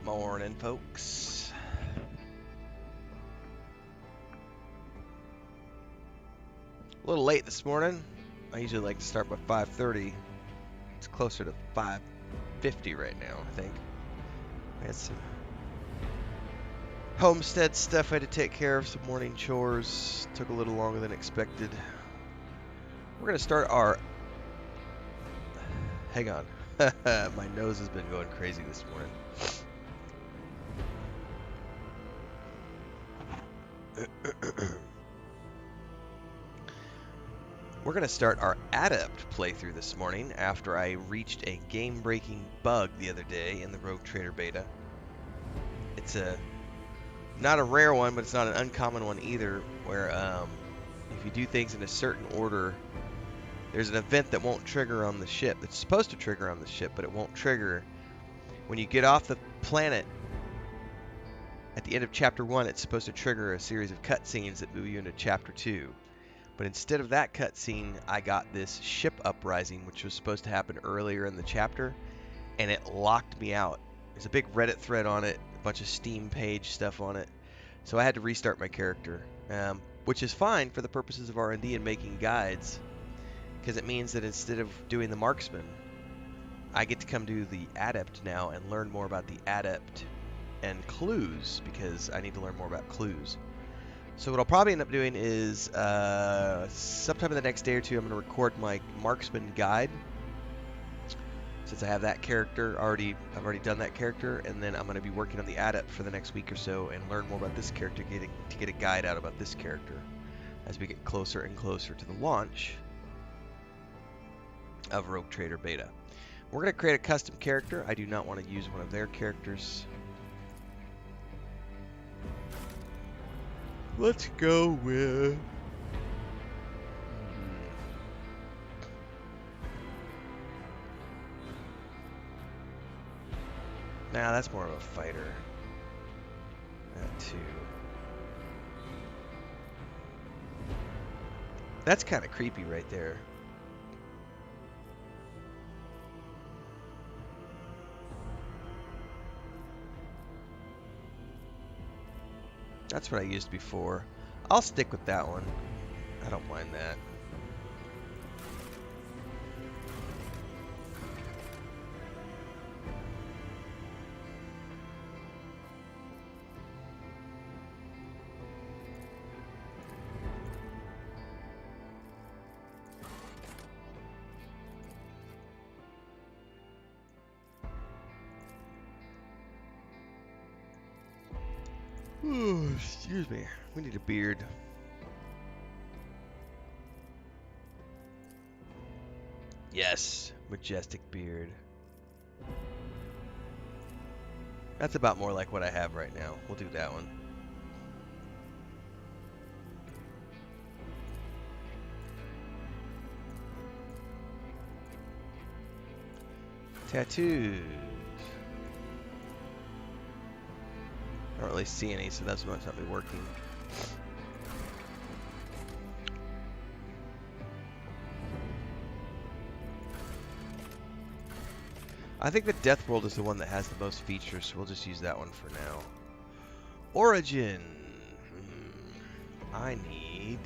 Morning, folks. A little late this morning. I usually like to start by 5:30. It's closer to 5:50 right now, I think. I had some homestead stuff I had to take care of, some morning chores. Took a little longer than expected. We're going to start our... Hang on. My nose has been going crazy this morning. We're going to start our Adept playthrough this morning after I reached a game-breaking bug the other day in the Rogue Trader beta. It's not a rare one, but it's not an uncommon one either, where if you do things in a certain order, there's an event that won't trigger on the ship. It's supposed to trigger on the ship, but it won't trigger. When you get off the planet at the end of Chapter 1, it's supposed to trigger a series of cutscenes that move you into Chapter 2. But instead of that cutscene, I got this ship uprising, which was supposed to happen earlier in the chapter, and it locked me out. There's a big Reddit thread on it, a bunch of Steam page stuff on it, so I had to restart my character, which is fine for the purposes of R&D and making guides, because it means that instead of doing the marksman, I get to come do the Adept now and learn more about the Adept and clues, because I need to learn more about clues. So what I'll probably end up doing is sometime in the next day or two, I'm going to record my marksman guide, since I have that character already. I've already done that character, and then I'm going to be working on the Adept for the next week or so and learn more about this character, to get a guide out about this character as we get closer and closer to the launch of Rogue Trader Beta. We're going to create a custom character. I do not want to use one of their characters. Let's go with... Nah, that's more of a fighter. That too. That's kind of creepy right there. That's what I used before. I'll stick with that one. I don't mind that. Ooh, excuse me. We need a beard. Yes, majestic beard. That's about more like what I have right now. We'll do that one. Tattoos. I don't really see any, so that's not something working. I think the Death World is the one that has the most features, so we'll just use that one for now. Origin. I need...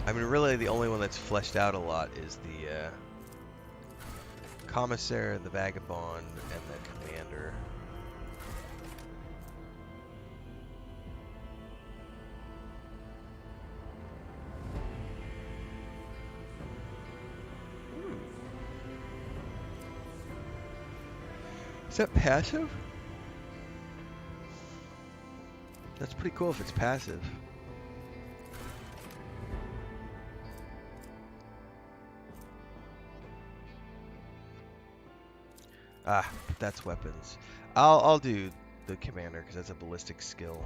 I mean, really, the only one that's fleshed out a lot is the Commissar, the Vagabond, and the Commander. Is that passive? That's pretty cool if it's passive. Ah, that's weapons. I'll do the Commander because that's a ballistic skill.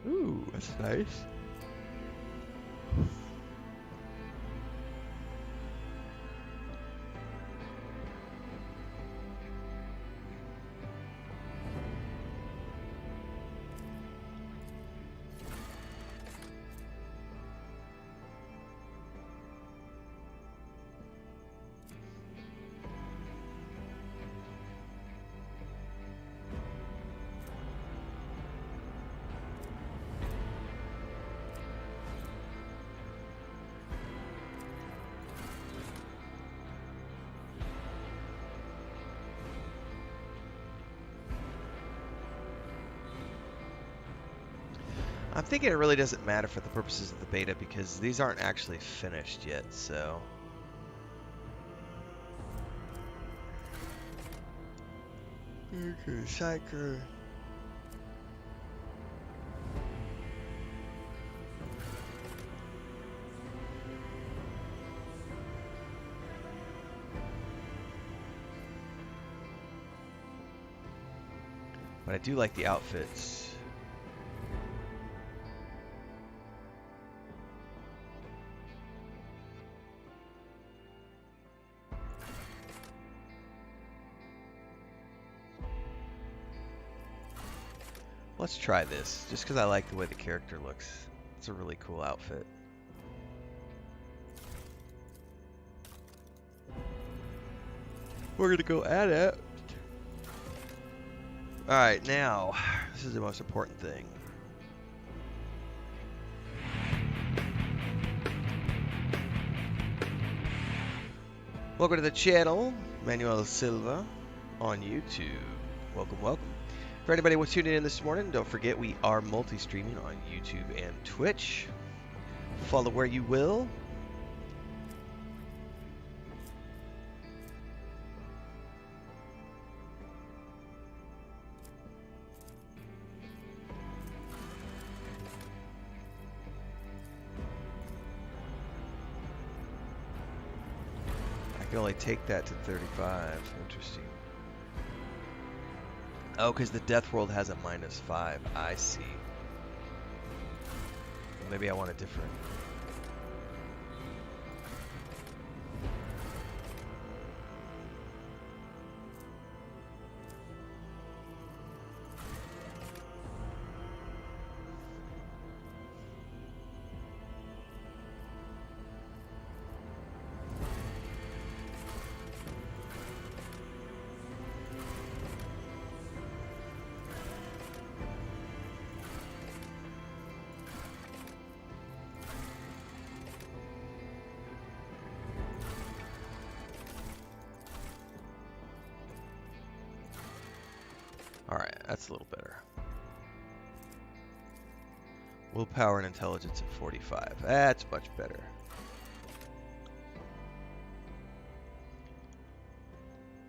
Ooh, that's nice. I'm thinking it really doesn't matter for the purposes of the beta because these aren't actually finished yet, so. Okay, cycle. But I do like the outfits. Let's try this, just because I like the way the character looks. It's a really cool outfit. We're gonna go Adept. Alright, now, this is the most important thing. Welcome to the channel, Manuel Silva on YouTube. Welcome, welcome. For anybody who's tuning in this morning, don't forget we are multi-streaming on YouTube and Twitch. Follow where you will. I can only take that to 35. Interesting. Oh, because the Death World has a -5. I see. Well, maybe I want a different. Alright, that's a little better. Willpower and intelligence at 45. That's much better.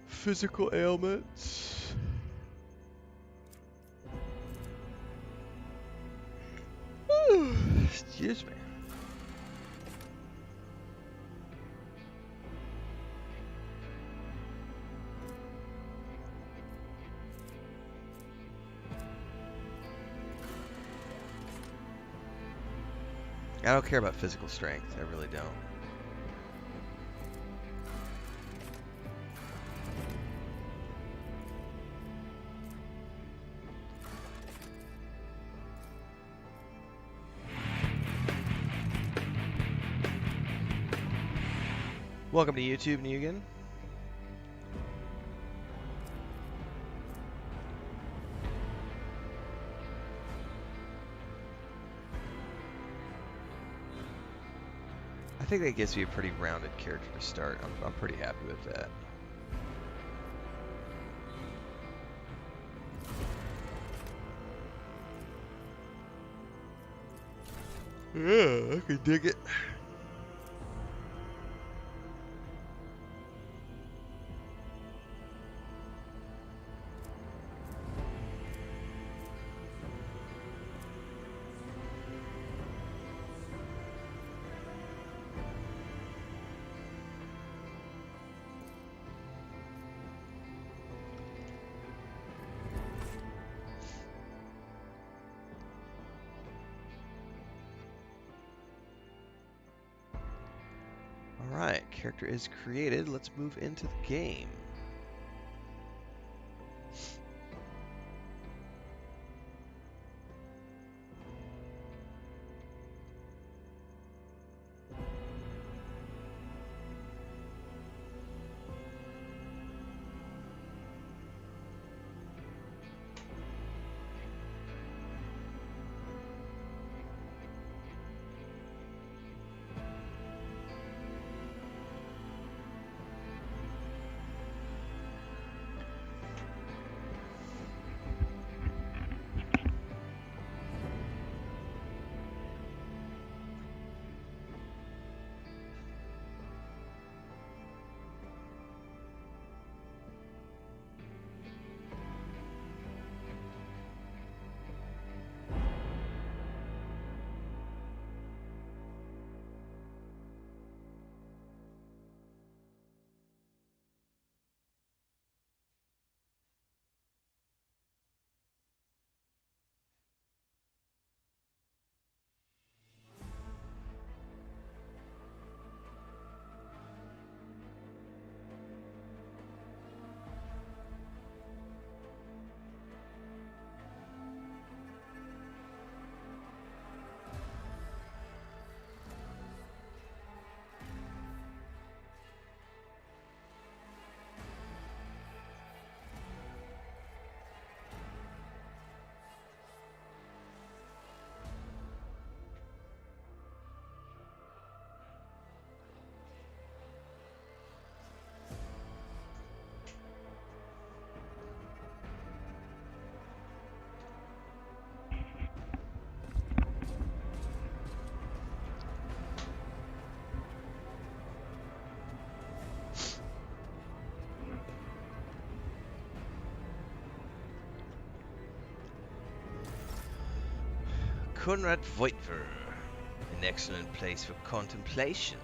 Physical ailments. Excuse me. I don't care about physical strength. I really don't. Welcome to YouTube, Negan. I think that gives me a pretty rounded character to start. I'm pretty happy with that. Yeah, I can dig it. character is created. Let's move into the game. Konrad Voitver, an excellent place for contemplation.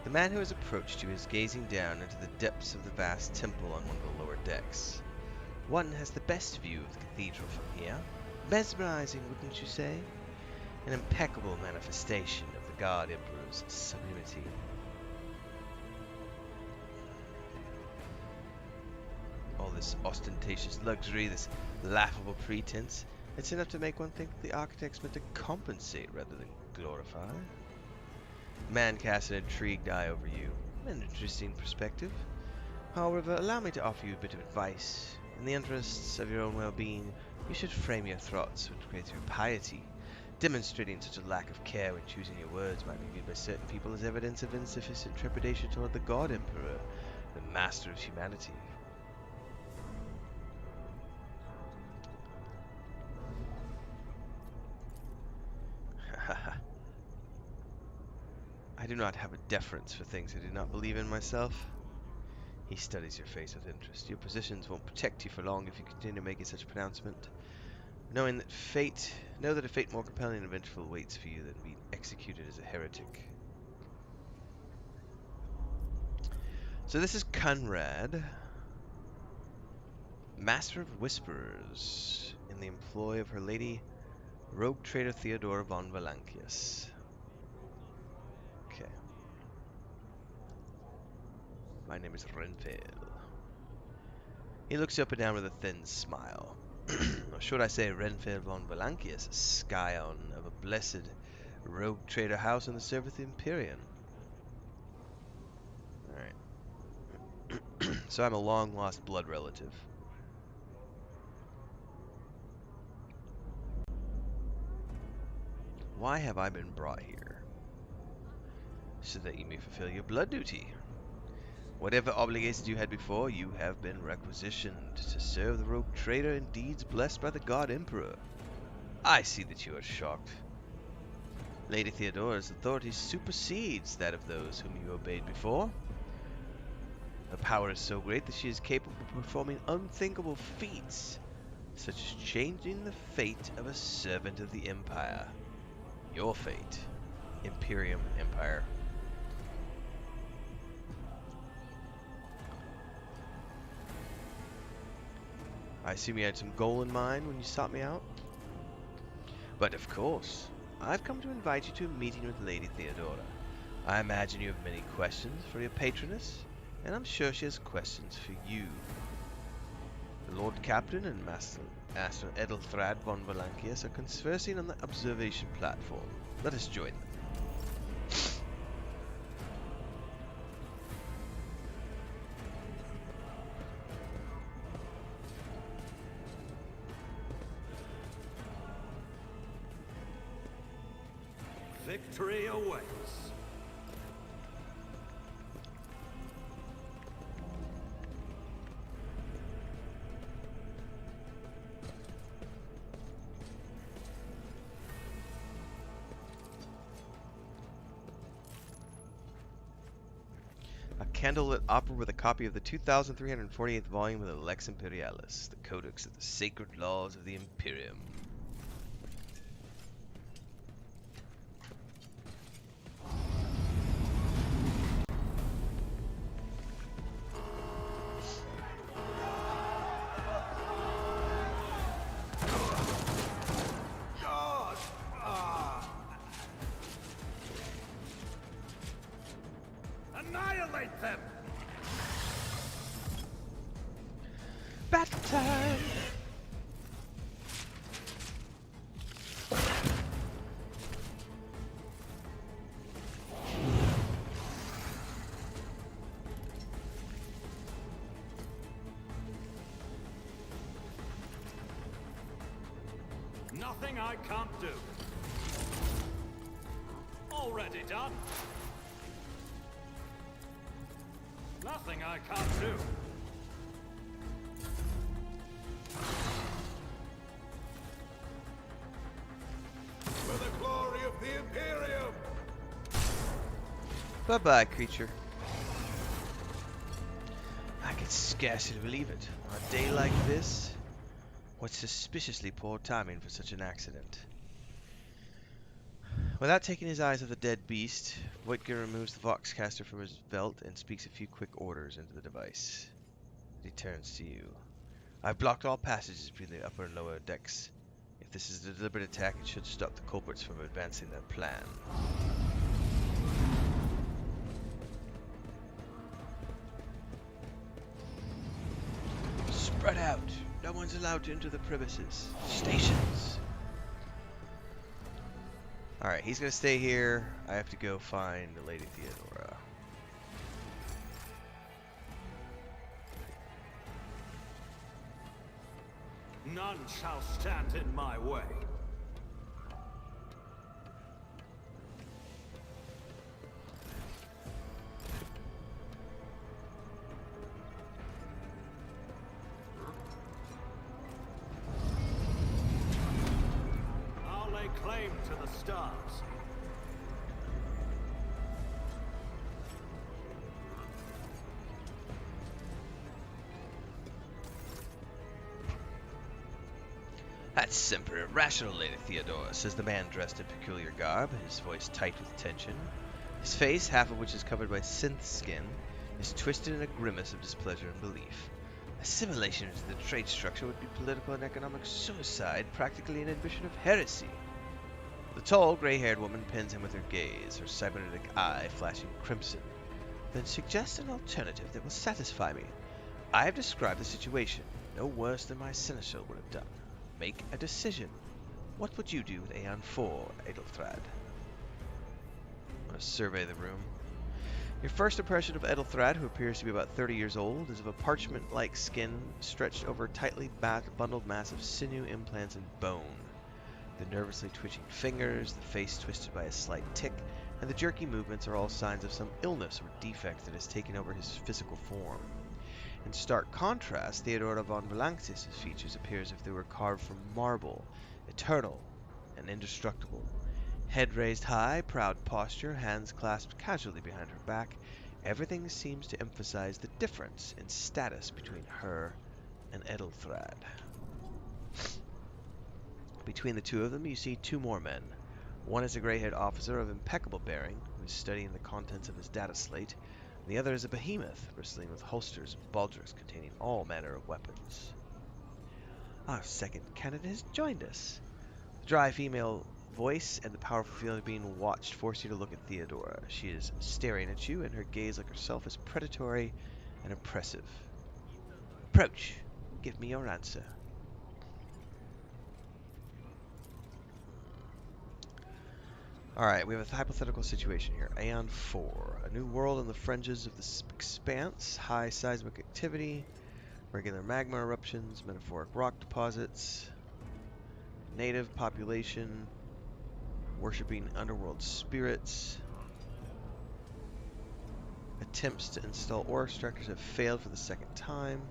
The man who has approached you is gazing down into the depths of the vast temple on one of the lower decks. One has the best view of the cathedral from here. Mesmerizing, wouldn't you say? An impeccable manifestation of the God Emperor's sublimity. All this ostentatious luxury, this laughable pretense, it's enough to make one think that the architects meant to compensate rather than glorify. The man casts an intrigued eye over you. An interesting perspective. However, allow me to offer you a bit of advice. In the interests of your own well-being, you should frame your thoughts with greater piety. Demonstrating such a lack of care when choosing your words might be viewed by certain people as evidence of insufficient trepidation toward the God Emperor, the master of humanity. I do not have a deference for things I do not believe in myself. He studies your face with interest. Your positions won't protect you for long if you continue making such a pronouncement. Know that a fate more compelling and vengeful waits for you than being executed as a heretic. So this is Konrad, Master of Whisperers, in the employ of her lady, Rogue Trader Theodora von Valancius. Okay. My name is Renfail. He looks up and down with a thin smile. Or should I say Renfail von Valancius, scion of a blessed Rogue Trader house in the service of the Imperium. Alright. So I'm a long-lost blood relative. Why have I been brought here? So that you may fulfill your blood duty. Whatever obligations you had before, you have been requisitioned to serve the Rogue Trader in deeds blessed by the God Emperor. I see that you are shocked. Lady Theodora's authority supersedes that of those whom you obeyed before. Her power is so great that she is capable of performing unthinkable feats, such as changing the fate of a servant of the Empire. Your fate, Imperium Empire. I assume you had some goal in mind when you sought me out? But of course, I've come to invite you to a meeting with Lady Theodora. I imagine you have many questions for your patroness, and I'm sure she has questions for you. The Lord Captain and Master Edelthrad von Valankius are conversing on the observation platform. Let us join them. Victory awaits. A candlelit opera with a copy of the 2348th volume of the Lex Imperialis, the Codex of the Sacred Laws of the Imperium. Annihilate them! Battle time! Nothing I can't do. Already done. Nothing I can't do. For the glory of the Imperium! Bye-bye, creature. I can scarcely believe it. On a day like this, what suspiciously poor timing for such an accident. Without taking his eyes off the dead beast, Voigtger removes the Voxcaster from his belt and speaks a few quick orders into the device. He turns to you. I've blocked all passages between the upper and lower decks. If this is a deliberate attack, it should stop the culprits from advancing their plan. Spread out! No one's allowed to enter the premises. Stations! Alright, he's gonna stay here. I have to go find Lady Theodora. None shall stand in my way. I'll lay claim to the stars. That's simply irrational, Lady Theodora, says the man dressed in peculiar garb, his voice tight with tension. His face, half of which is covered by synth skin, is twisted in a grimace of displeasure and belief. Assimilation into the trade structure would be political and economic suicide, practically an admission of heresy. The tall, gray-haired woman pins him with her gaze, her cybernetic eye flashing crimson. Then suggest an alternative that will satisfy me. I have described the situation, no worse than my seneschal would have done. Make a decision. What would you do with Aeon 4, Edelthrad? I'm going to survey the room. Your first impression of Edelthrad, who appears to be about 30 years old, is of a parchment-like skin stretched over a tightly bundled mass of sinew, implants, and bone. The nervously twitching fingers, the face twisted by a slight tic, and the jerky movements are all signs of some illness or defect that has taken over his physical form. In stark contrast, Theodora von Valankius' features appear as if they were carved from marble, eternal and indestructible. Head raised high, proud posture, hands clasped casually behind her back, everything seems to emphasize the difference in status between her and Edelthrad. Between the two of them, you see two more men. One is a gray-haired officer of impeccable bearing, who is studying the contents of his data slate. The other is a behemoth, bristling with holsters and baldricks containing all manner of weapons. Our second candidate has joined us. The dry female voice and the powerful feeling of being watched force you to look at Theodora. She is staring at you, and her gaze, like herself, is predatory and impressive. Approach. Give me your answer. Alright, we have a hypothetical situation here. Aeon 4. A new world on the fringes of the expanse. High seismic activity. Regular magma eruptions. Metaphoric rock deposits. Native population. Worshipping underworld spirits. Attempts to install ore extractors have failed for the second time.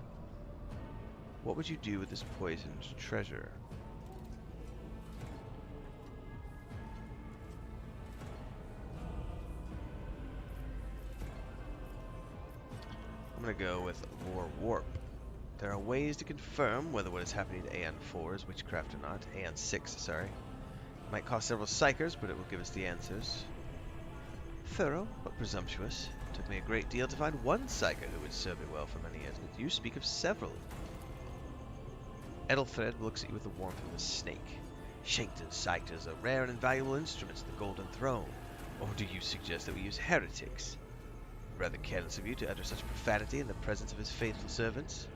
What would you do with this poisoned treasure? I'm going to go with Lore Warp. There are ways to confirm whether what is happening to Aeon 4 is witchcraft or not. Aeon 6, sorry. Might cost several psychers, but it will give us the answers. Thorough, but presumptuous. Took me a great deal to find one psyker who would serve me well for many years, but you speak of several. Ethelthred looks at you with the warmth of a snake. Shankton psychers are rare and invaluable instruments of the Golden Throne. Or do you suggest that we use heretics? Rather careless of you to utter such profanity in the presence of his faithful servants.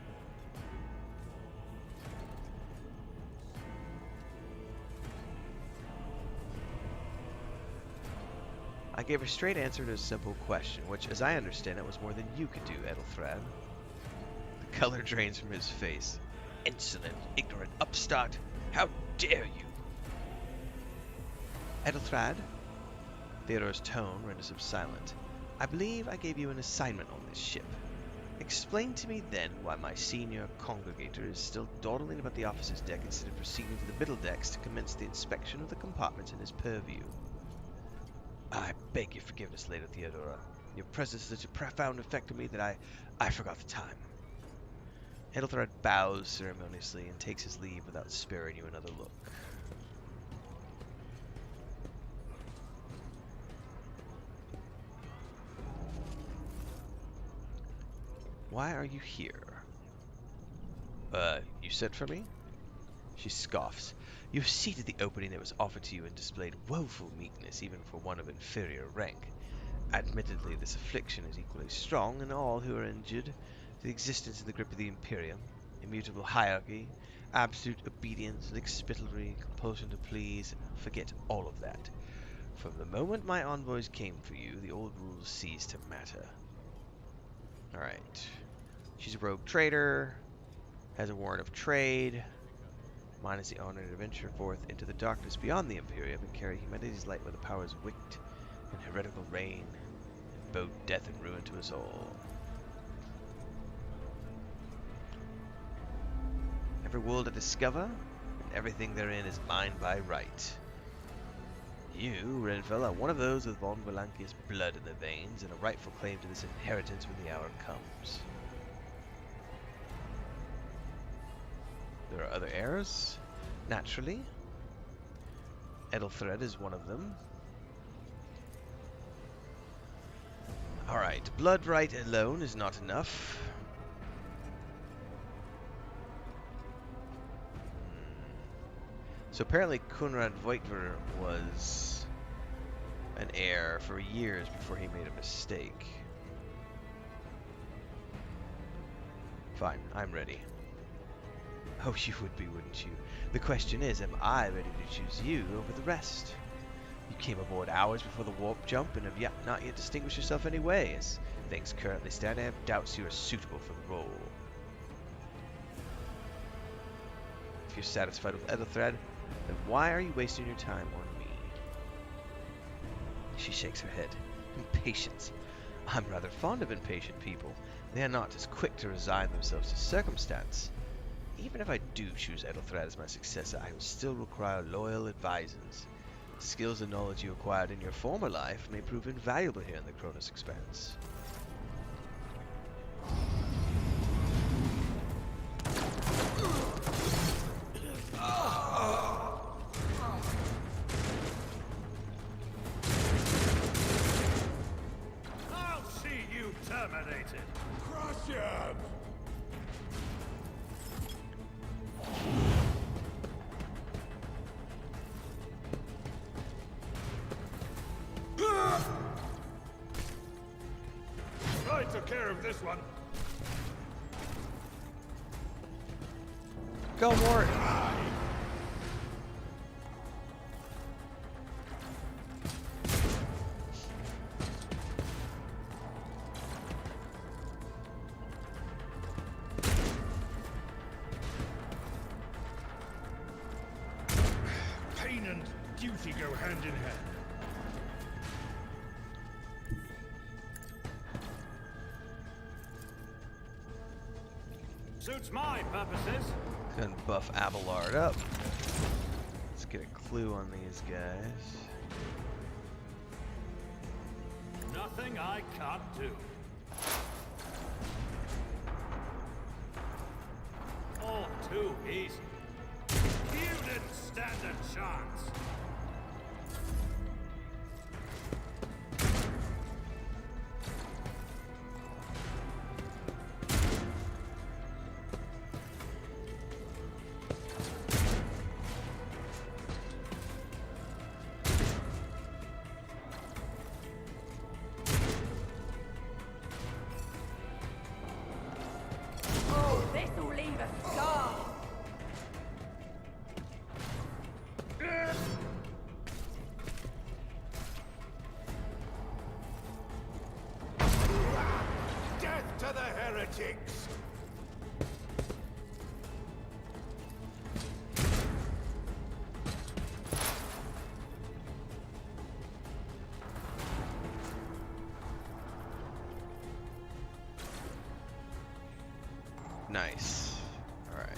I gave a straight answer to a simple question, which, as I understand it, was more than you could do, Ethelthred. The color drains from his face. Insolent, ignorant upstart! How dare you! Ethelthred? Theodore's tone renders him silent. I believe I gave you an assignment on this ship. Explain to me then why my senior congregator is still dawdling about the officer's deck instead of proceeding to the middle decks to commence the inspection of the compartments in his purview. I beg your forgiveness, Lady Theodora. Your presence has such a profound effect on me that I forgot the time. Ethelthred bows ceremoniously and takes his leave without sparing you another look. Why are you here? You sent for me? She scoffs. You have seated the opening that was offered to you and displayed woeful meekness even for one of inferior rank. Admittedly, this affliction is equally strong in all who are injured to the existence in the grip of the Imperium, immutable hierarchy, absolute obedience, and expitatory compulsion to please. Forget all of that. From the moment my envoys came for you, the old rules ceased to matter. Alright. She's a rogue trader, has a warrant of trade, mine is the honor to venture forth into the darkness beyond the Imperium and carry humanity's light where the powers wicked and heretical reign, and bow death and ruin to us all. Every world I discover, and everything therein is mine by right. You, Renfail, are one of those with von Valankia's blood in their veins, and a rightful claim to this inheritance when the hour comes. There are other heirs, naturally. Ethelthred is one of them. Alright, blood right alone is not enough. So apparently Kunrad Voigtver was an heir for years before he made a mistake. Fine, I'm ready. Oh, you would be, wouldn't you? The question is, am I ready to choose you over the rest? You came aboard hours before the warp jump and have not yet distinguished yourself anyway. As things currently stand, I have doubts you are suitable for the role. If you're satisfied with Ethelthred, then why are you wasting your time on me? She shakes her head. Impatience. I'm rather fond of impatient people. They are not as quick to resign themselves to circumstance. Even if I do choose Ethelthred as my successor, I will still require loyal advisors. Skills and knowledge you acquired in your former life may prove invaluable here in the Cronus Expanse. I'll see you terminated. Crush him! care of this one. Go, Mort! Pain and duty go hand in hand. Suits my purposes. Gonna buff Abelard up. Let's get a clue on these guys. Nothing I can't do. All too easy. You didn't stand a chance. This'll leave a scar. Death to the heretics! Nice. Alright.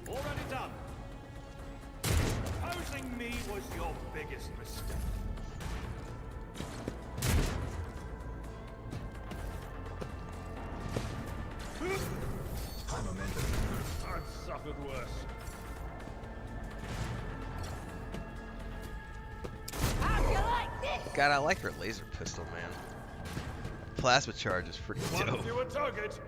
Already done. Opposing me was your biggest mistake. I've suffered worse. How'd you like this? God, I like her laser pistol, man. Plasma charge is pretty One dope. fewer target.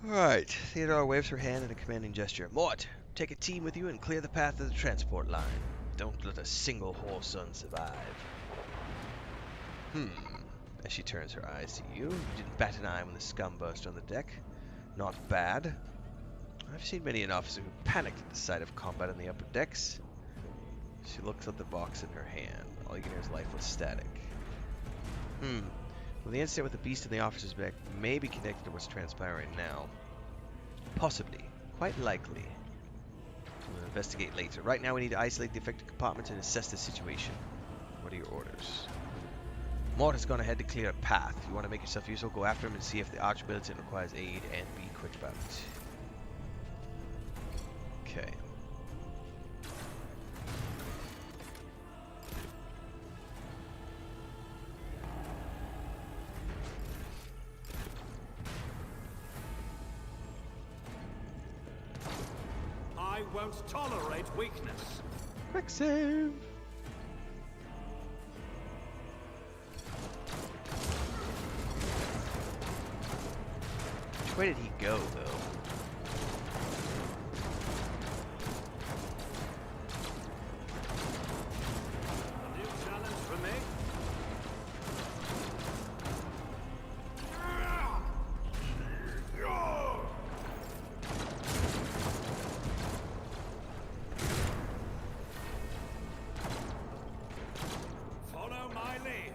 Alright, Theodore waves her hand in a commanding gesture. Mort, take a team with you and clear the path of the transport line. Don't let a single Whoreson survive. As she turns her eyes to you, you didn't bat an eye when the scum burst on the deck. Not bad. I've seen many an officer who panicked at the sight of combat in the upper decks. She looks at the box in her hand. All you can hear is lifeless static. Well, the incident with the beast in the officer's back may be connected to what's transpiring now. Possibly. Quite likely. We'll investigate later. Right now we need to isolate the affected compartments and assess the situation. What are your orders? Mort has gone ahead to clear a path. If you want to make yourself useful, go after him and see if the archmilitant requires aid, and be quick about it. Okay. I won't tolerate weakness. Quick save! Which way did he go, though? A new challenge for me? Follow my lead.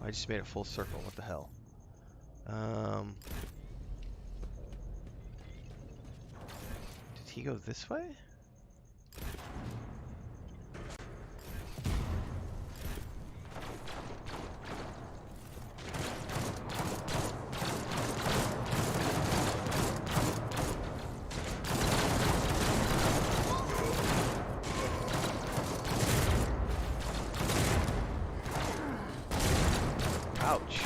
I just made a full circle. What the hell? Did he go this way? Ouch.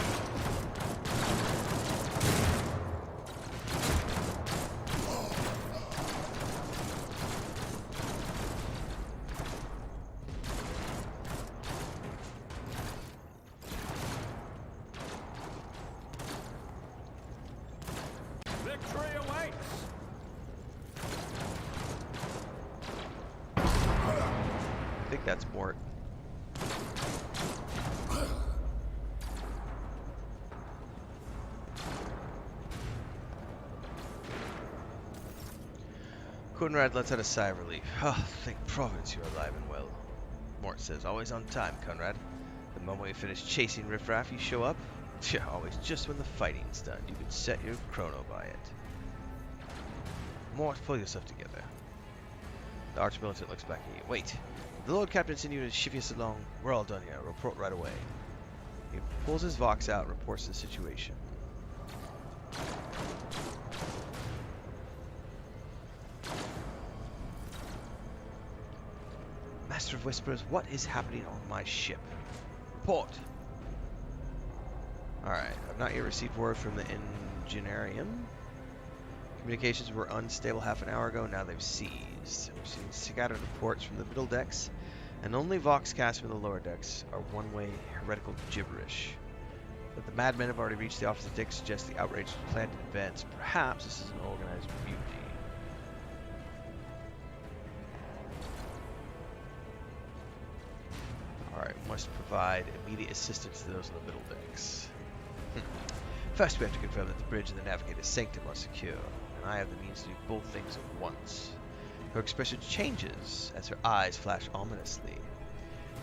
like that's more. Conrad lets out a sigh of relief. Oh, thank Providence you're alive and well. Mort says, always on time, Conrad. The moment we finish chasing riffraff, you show up. Yeah, always just when the fighting's done. You can set your chrono by it. Mort, pull yourself together. The arch-militant looks back at you. Wait. The Lord Captain sent you to shift us along. We're all done here. Report right away. He pulls his Vox out and reports the situation. Master of Whispers, what is happening on my ship? Report. Alright, I've not yet received word from the Engineerium. Communications were unstable half an hour ago, now they've ceased. We've seen scattered reports from the middle decks, and only Voxcasts from the lower decks are one-way heretical gibberish. That the madmen have already reached the opposite deck suggests the outrage was planned in advance. Perhaps this is an organized mutiny. Alright, must provide immediate assistance to those in the middle decks. First, we have to confirm that the bridge and the Navigator's sanctum are secure, and I have the means to do both things at once. Her expression changes as her eyes flash ominously.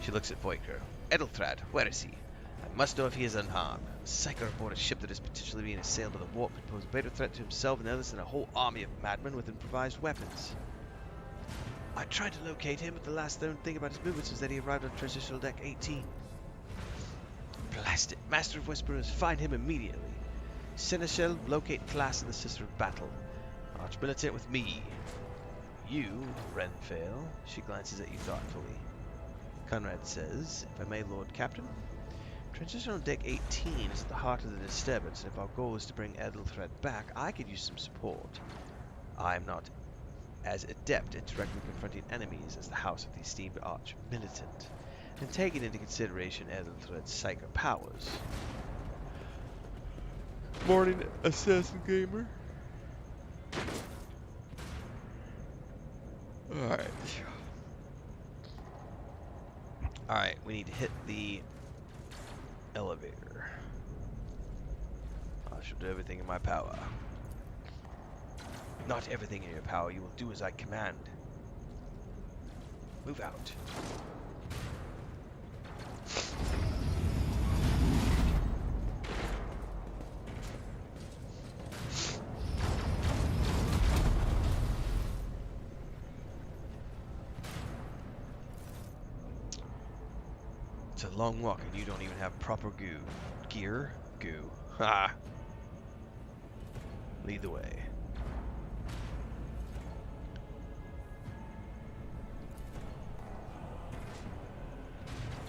She looks at Voiker. Edelthrad, where is he? I must know if he is unharmed. A psycho aboard a ship that is potentially being assailed by the warp could pose a greater threat to himself and others than a whole army of madmen with improvised weapons. I tried to locate him, but the last known thing about his movements was that he arrived on Transitional Deck 18. Blast it. Master of Whisperers, find him immediately. Seneschal, locate class in the Sister of Battle. Arch-militant with me. You, Renfail. She glances at you thoughtfully. Conrad says, if I may, Lord Captain. Transitional Deck 18 is at the heart of the disturbance, and if our goal is to bring Edelthred back, I could use some support. I am not as adept at directly confronting enemies as the House of the esteemed Arch-militant, and taking into consideration Edelthred's psycho powers. Morning, Assassin Gamer. Alright, we need to hit the elevator. I shall do everything in my power. Not everything in your power, you will do as I command. Move out. It's a long walk and you don't even have proper gear? Goo. Ha! Lead the way.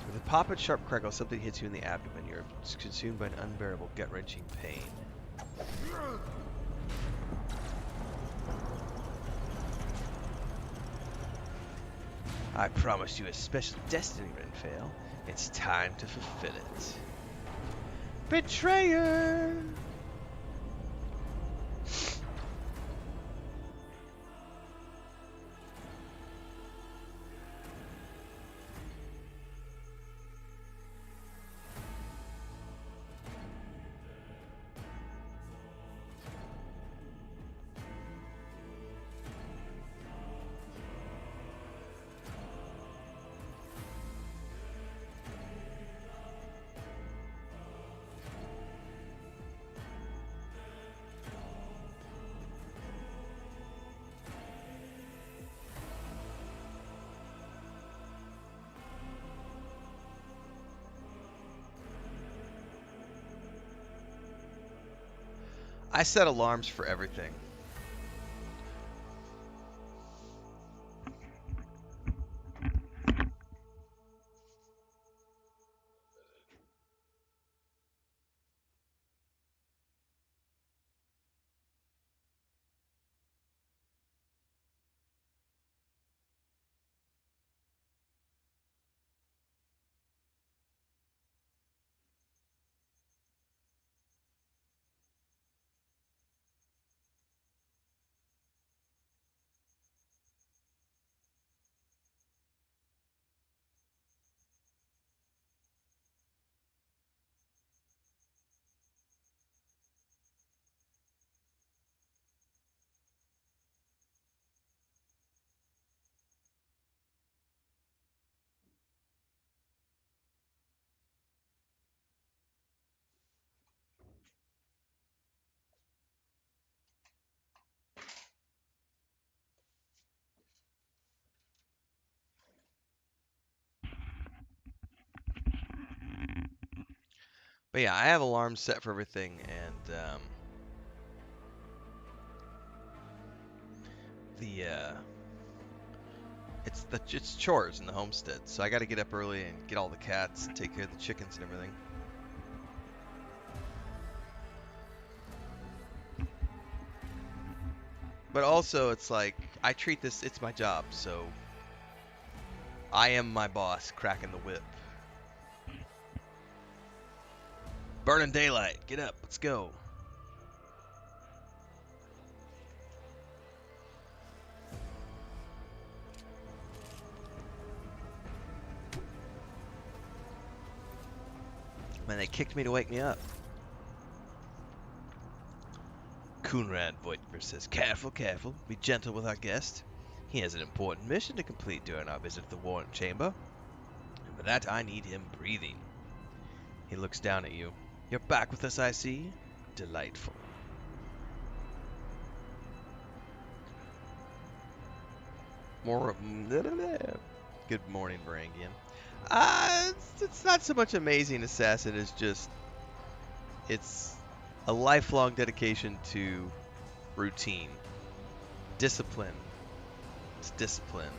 With a pop and sharp crackle, something hits you in the abdomen. You're consumed by an unbearable, gut-wrenching pain. I promised you a special destiny, Renfail. It's time to fulfill it. Betrayer! I set alarms for everything. But yeah, I have alarms set for everything, and it's chores in the homestead, so I got to get up early and get all the cats and take care of the chickens and everything. But also, it's like I treat this; it's my job, so I am my boss, cracking the whip. Burning daylight, get up, let's go. Man, they kicked me to wake me up. Coonrad Voigtver says, careful, careful, be gentle with our guest. He has an important mission to complete during our visit to the warrant chamber. And for that, I need him breathing. He looks down at you. You're back with us, I see. Delightful. More. Good morning, Varangian. It's not so much amazing assassin as just it's a lifelong dedication to routine, discipline. It's discipline.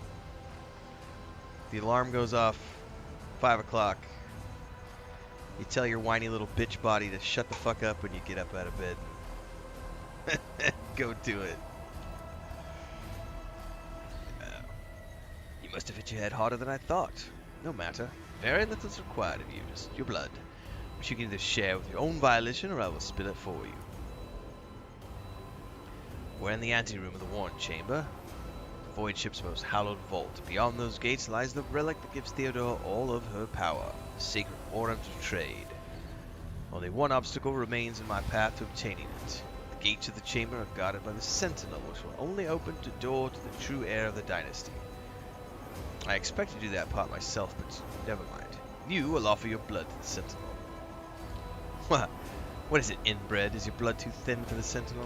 The alarm goes off 5 o'clock. You tell your whiny little bitch body to shut the fuck up when you get up out of bed. Go do it. You must have hit your head harder than I thought. No matter. Very little is required of you, just your blood, which you can either share with your own violation or I will spill it for you. We're in the anteroom of the warrant chamber, the void ship's most hallowed vault. Beyond those gates lies the relic that gives Theodore all of her power, the sacred warrant of trade. Only one obstacle remains in my path to obtaining it. The gates of the chamber are guarded by the sentinel, which will only open the door to the true heir of the dynasty. I expect to do that part myself, but never mind. You will offer your blood to the sentinel. What is it, inbred? Is your blood too thin for the sentinel?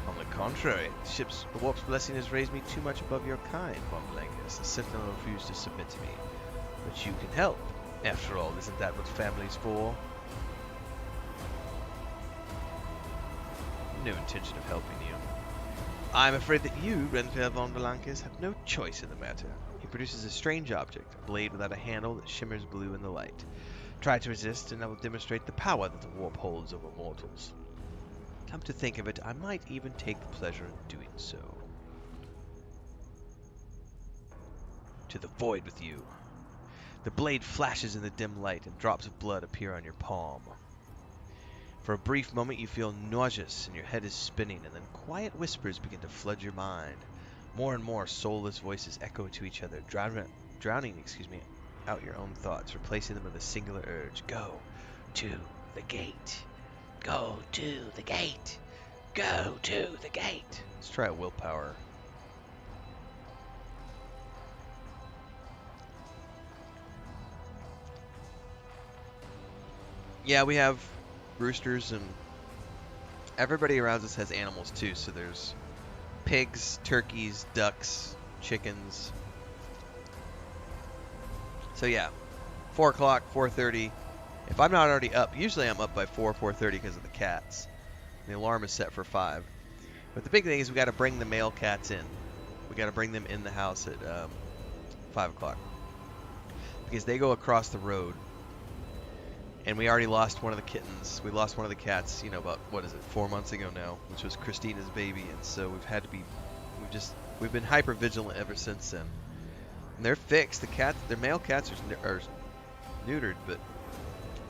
On the contrary, the warp's blessing has raised me too much above your kind, Von Blankus. The sentinel refused to submit to me. But you can help. After all, isn't that what family's for? No intention of helping you. I'm afraid that you, Renfail von Blankus, have no choice in the matter. He produces a strange object, a blade without a handle that shimmers blue in the light. Try to resist, and I will demonstrate the power that the warp holds over mortals. Come to think of it, I might even take the pleasure in doing so. To the void with you. The blade flashes in the dim light, and drops of blood appear on your palm. For a brief moment you feel nauseous and your head is spinning, and then quiet whispers begin to flood your mind. More and more soulless voices echo to each other, drowning out your own thoughts, replacing them with a singular urge. Go to the gate. Go to the gate. Go to the gate. Let's try a willpower. Yeah, we have roosters, and everybody around us has animals too, so there's pigs, turkeys, ducks, chickens. So yeah, 4 o'clock, 4:30. If I'm not already up, usually I'm up by 4:30 because of the cats. The alarm is set for 5. But the big thing is we got to bring the male cats in. We got to bring them in the house at 5 o'clock. Because they go across the road. And we already lost one of the kittens. We lost one of the cats, about, 4 months ago now, which was Christina's baby. And so we've been hyper vigilant ever since then. And they're fixed. Their male cats are neutered, but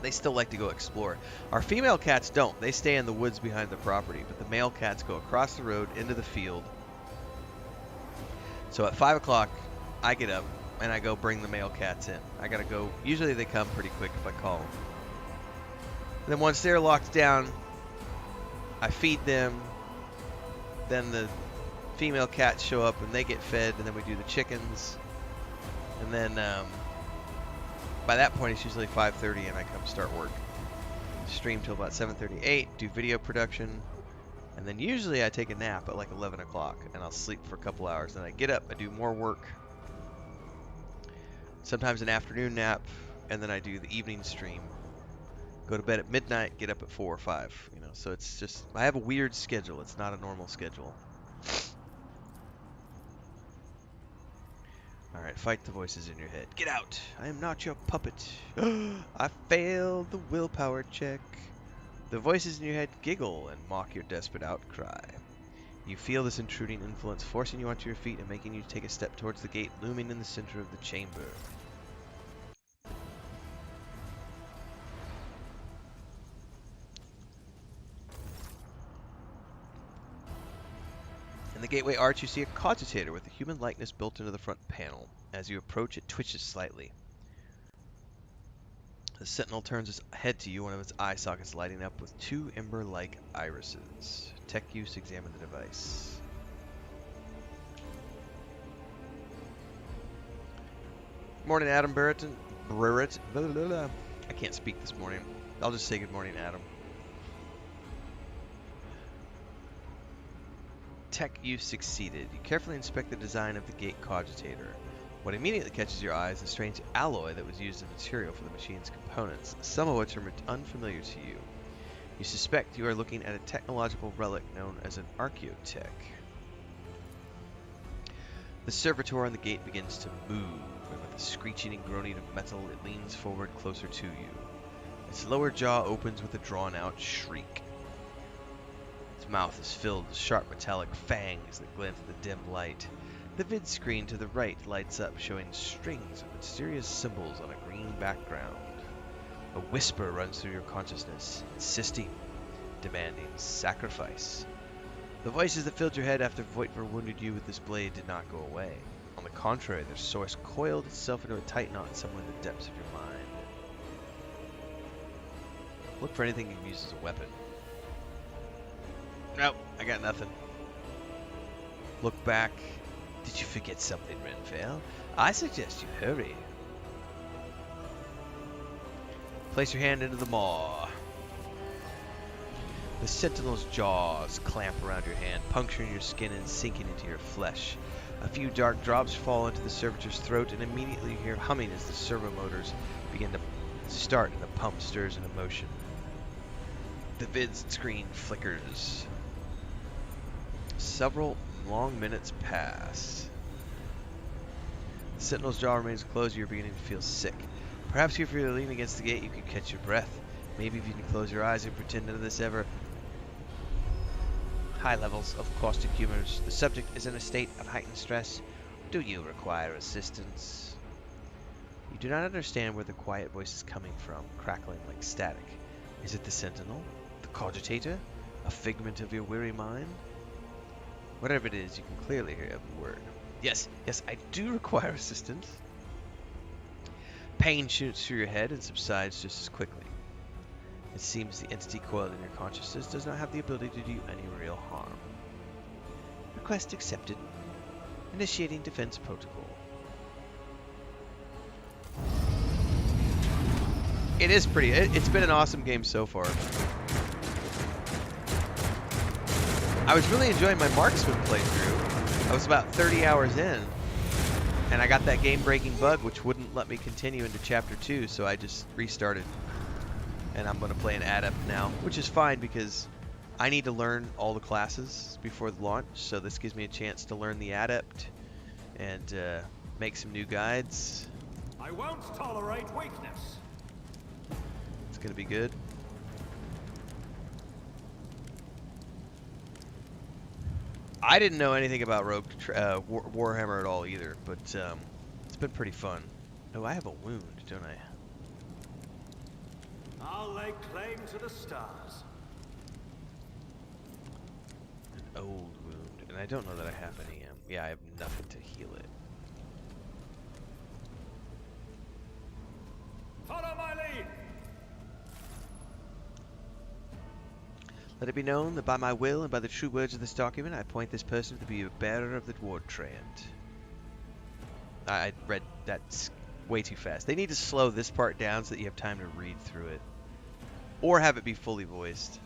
they still like to go explore. Our female cats don't. They stay in the woods behind the property, but the male cats go across the road into the field. So at 5 o'clock, I get up and I go bring the male cats in. I gotta go. Usually they come pretty quick if I call them. And then once they're locked down, I feed them. Then the female cats show up and they get fed, and then we do the chickens. And then by that point it's usually 5:30 and I come start work. Stream till about 7:38, do video production, and then usually I take a nap at like 11 o'clock and I'll sleep for a couple hours. Then I get up, I do more work, sometimes an afternoon nap, and then I do the evening stream. Go to bed at midnight, get up at 4 or 5. You know, so it's just I have a weird schedule. It's not a normal schedule. All right, fight the voices in your head. Get out! I am not your puppet. I failed the willpower check. The voices in your head giggle and mock your desperate outcry. You feel this intruding influence forcing you onto your feet and making you take a step towards the gate looming in the center of the chamber. In the gateway arch, you see a cogitator with a human likeness built into the front panel. As you approach, it twitches slightly. The sentinel turns his head to you, one of its eye sockets lighting up with two ember-like irises. Tech use, examine the device. Morning, Adam Barrett. I can't speak this morning. I'll just say good morning, Adam. Tech use succeeded. You carefully inspect the design of the gate cogitator. What immediately catches your eye is the strange alloy that was used as material for the machine's components, some of which are unfamiliar to you. You suspect you are looking at a technological relic known as an archaeotech. The servitor on the gate begins to move, and with a screeching and groaning of metal, it leans forward closer to you. Its lower jaw opens with a drawn-out shriek. Its mouth is filled with sharp metallic fangs that glint in the dim light. The vid screen to the right lights up, showing strings of mysterious symbols on a green background. A whisper runs through your consciousness, insisting, demanding sacrifice. The voices that filled your head after Voitver wounded you with this blade did not go away. On the contrary, their source coiled itself into a tight knot somewhere in the depths of your mind. Look for anything you can use as a weapon. Nope, I got nothing. Look back. Did you forget something, Renfail? I suggest you hurry. Place your hand into the maw. The sentinel's jaws clamp around your hand, puncturing your skin and sinking into your flesh. A few dark drops fall into the servitor's throat, and immediately you hear humming as the servo motors begin to start and the pump stirs into motion. The vid screen flickers. Several long minutes pass. The sentinel's jaw remains closed. You're beginning to feel sick. Perhaps if you're leaning against the gate, you could catch your breath. Maybe if you can close your eyes and pretend none of this ever. High levels of caustic humors. The subject is in a state of heightened stress. Do you require assistance? You do not understand where the quiet voice is coming from, crackling like static. Is it the sentinel? The cogitator? A figment of your weary mind? Whatever it is, you can clearly hear every word. Yes, I do require assistance. Pain shoots through your head and subsides just as quickly. It seems the entity coiled in your consciousness does not have the ability to do any real harm. Request accepted. Initiating defense protocol. It is pretty. It's been an awesome game so far. I was really enjoying my marksman playthrough. I was about 30 hours in, and I got that game-breaking bug which wouldn't let me continue into Chapter 2, so I just restarted. And I'm going to play an Adept now, which is fine because I need to learn all the classes before the launch, so this gives me a chance to learn the Adept and make some new guides. I won't tolerate weakness. It's going to be good. I didn't know anything about Warhammer at all either, but it's been pretty fun. Oh, I have a wound, don't I? I'll lay claim to the stars. An old wound, and I don't know that I have any. Yeah, I have nothing to heal it. Follow my lead. Let it be known that by my will and by the true words of this document, I appoint this person to be a bearer of the warrant. I read that way too fast. They need to slow this part down so that you have time to read through it. Or have it be fully voiced.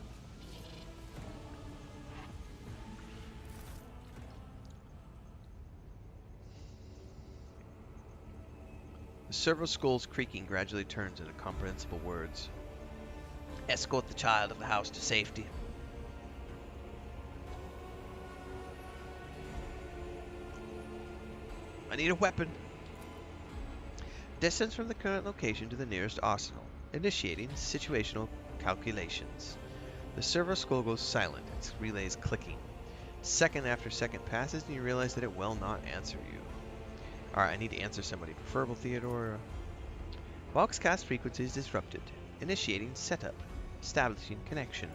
The servo skull's creaking gradually turns into comprehensible words. Escort the child of the house to safety. I need a weapon. Distance from the current location to the nearest arsenal. Initiating situational calculations. The servo scroll goes silent, its relays clicking. Second after second passes and you realize that it will not answer you. Alright, I need to answer somebody. Preferable Theodore. Boxcast frequency is disrupted. Initiating setup. Establishing connection.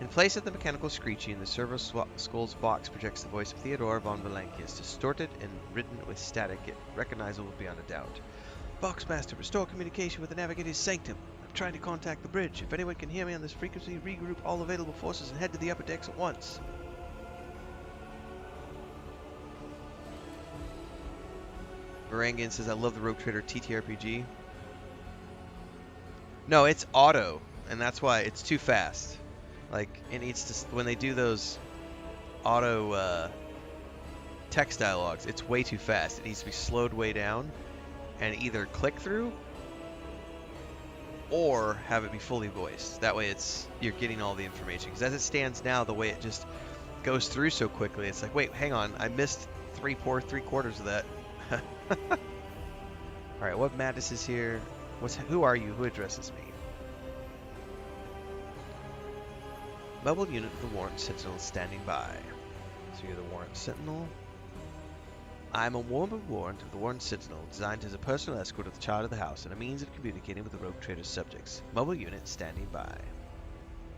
In place of the mechanical screeching, the servo skull's box projects the voice of Theodore von Valankius, distorted and ridden with static, yet recognizable beyond a doubt. Boxmaster, restore communication with the Navigator's sanctum. I'm trying to contact the bridge. If anyone can hear me on this frequency, regroup all available forces and head to the upper decks at once. Varangian says, I love the Rogue Trader TTRPG. No, it's auto, and that's why it's too fast. Like, it needs to, when they do those auto text dialogues, it's way too fast. It needs to be slowed way down and either click through or have it be fully voiced. That way you're getting all the information. Because as it stands now, the way it just goes through so quickly, it's like, wait, hang on, I missed three quarters of that. Alright, what madness is here? Who are you? Who addresses me? Mobile unit of the Warrant Sentinel standing by. So you're the Warrant Sentinel. I am a mobile warrant of the Warrant Sentinel, designed as a personal escort of the child of the house and a means of communicating with the Rogue Trader's subjects. Mobile unit standing by.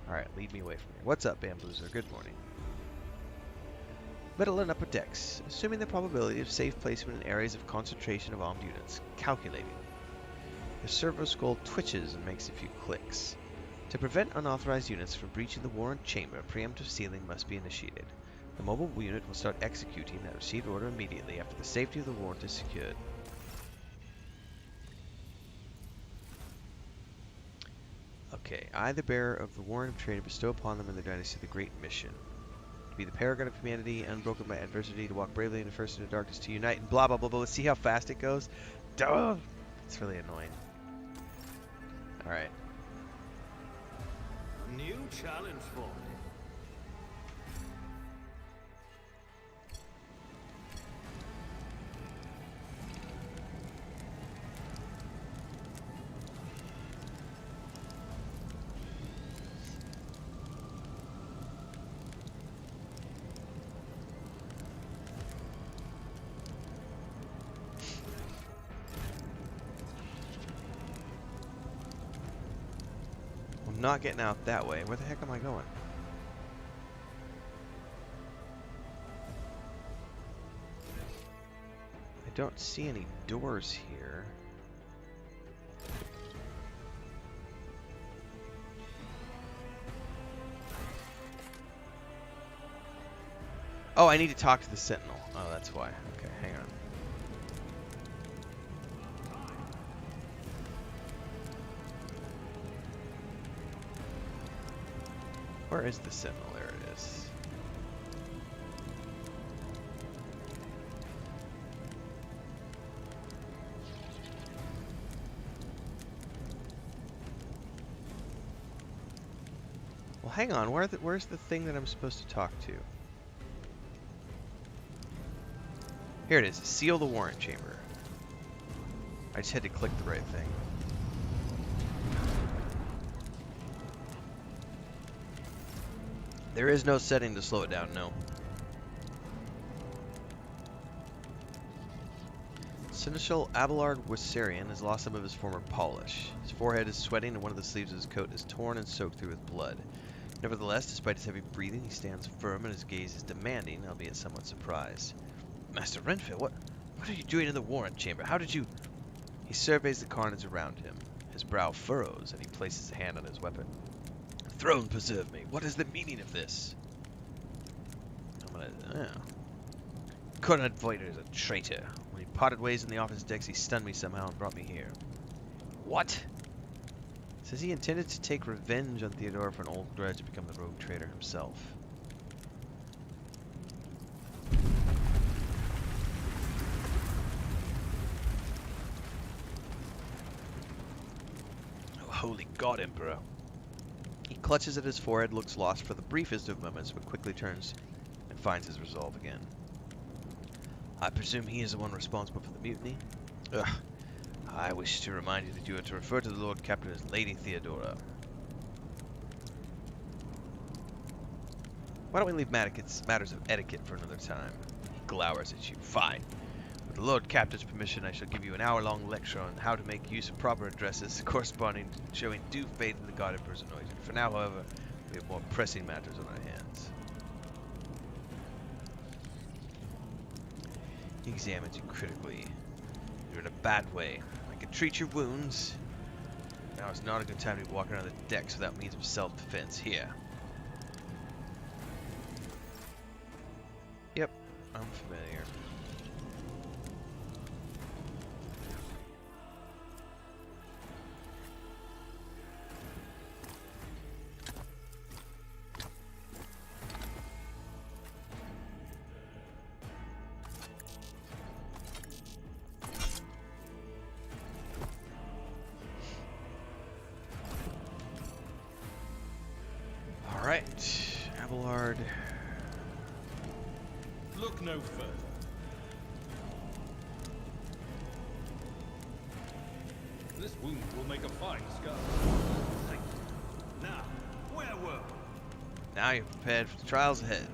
Alright, lead me away from here. What's up, Bamboozer? Good morning. Middle and upper decks. Assuming the probability of safe placement in areas of concentration of armed units. Calculating. The servo skull twitches and makes a few clicks. To prevent unauthorized units from breaching the warrant chamber, preemptive sealing must be initiated. The mobile unit will start executing that received order immediately after the safety of the warrant is secured. Okay, I, the bearer of the warrant of trade, bestow upon them in the dynasty the great mission. To be the paragon of humanity, unbroken by adversity, to walk bravely in the first in the darkness, to unite, and blah blah blah blah. Let's see how fast it goes. Duh! It's really annoying. Alright. New challenge for me. I'm not getting out that way. Where the heck am I going? I don't see any doors here. Oh, I need to talk to the Sentinel. Oh, that's why. Okay, hang on. Where is the Sentinel? There it is. Well, hang on. Where's the thing that I'm supposed to talk to? Here it is. Seal the warrant chamber. I just had to click the right thing. There is no setting to slow it down, no. Seneschal Abelard Wissarion has lost some of his former polish. His forehead is sweating and one of the sleeves of his coat is torn and soaked through with blood. Nevertheless, despite his heavy breathing, he stands firm and his gaze is demanding, albeit somewhat surprised. Master Renfail, what are you doing in the warrant chamber? How did you... He surveys the carnage around him. His brow furrows and he places a hand on his weapon. Throne preserve me. What is the meaning of this? I'm gonna... Conrad Voiter is a traitor. When he parted ways in the office decks, he stunned me somehow and brought me here. What? Says he intended to take revenge on Theodore for an old grudge to become the Rogue Trader himself. holy god, Emperor. He clutches at his forehead, looks lost for the briefest of moments, but quickly turns and finds his resolve again. I presume he is the one responsible for the mutiny? Ugh. I wish to remind you that you are to refer to the Lord Captain as Lady Theodora. Why don't we leave matters of etiquette for another time? He glowers at you. Fine. With the Lord Captain's permission, I shall give you an hour-long lecture on how to make use of proper addresses corresponding to showing due faith in the God Emperor's anointed. For now, however, we have more pressing matters on our hands. He examines you critically. You're in a bad way. I can treat your wounds. Now is not a good time to be walking around the decks without means of self-defense. Here. Yep, I'm familiar. Alright, Abelard. Look no further. This wound will make a fine scar. Thank you. Now, where were we? Now you're prepared for the trials ahead.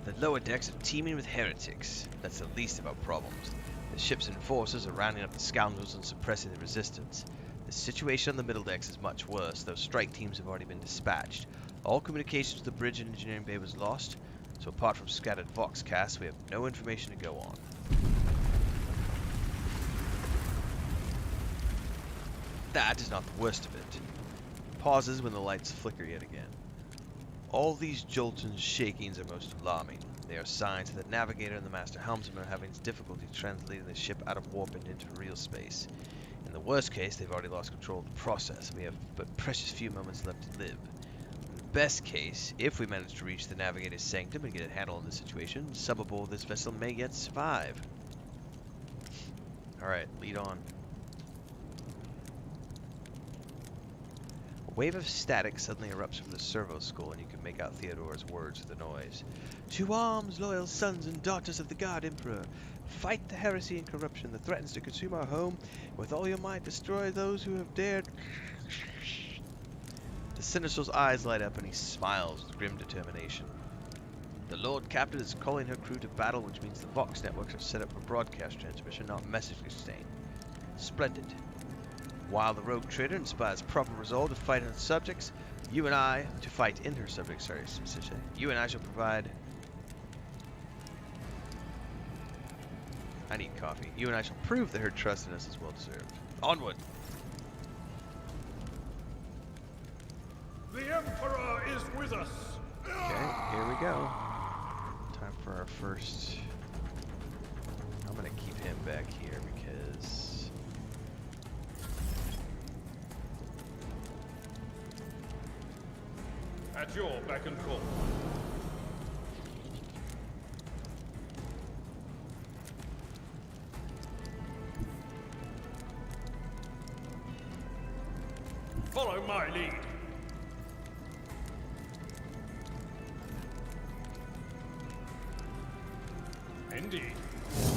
The lower decks are teeming with heretics. That's the least of our problems. The ship's enforcers are rounding up the scoundrels and suppressing the resistance. The situation on the middle decks is much worse, though strike teams have already been dispatched. All communication to the bridge and engineering bay was lost, so apart from scattered voxcasts, we have no information to go on. That is not the worst of it. He pauses when the lights flicker yet again. All these jolts and shakings are most alarming. They are signs that the Navigator and the Master Helmsman are having difficulty translating the ship out of warp and into real space. In the worst case, they've already lost control of the process. We have but precious few moments left to live. In the best case, if we manage to reach the Navigator's sanctum and get a handle on the situation, some aboard this vessel may yet survive. Alright, lead on. A wave of static suddenly erupts from the servo skull, and you can make out Theodora's words with the noise. To arms, loyal sons and daughters of the God Emperor! Fight the heresy and corruption that threatens to consume our home. With all your might, destroy those who have dared. The Sinister's eyes light up and he smiles with grim determination. The Lord Captain is calling her crew to battle, which means the Vox networks are set up for broadcast transmission, not message exchange. Splendid. While the Rogue Trader inspires proper resolve to fight in her subjects, you and I shall provide. I need coffee. You and I shall prove that her trust in us is well deserved. Onward! The Emperor is with us! Okay, here we go. Time for our first. I'm gonna keep him back here because. At your beck and call. Follow my lead. Indeed.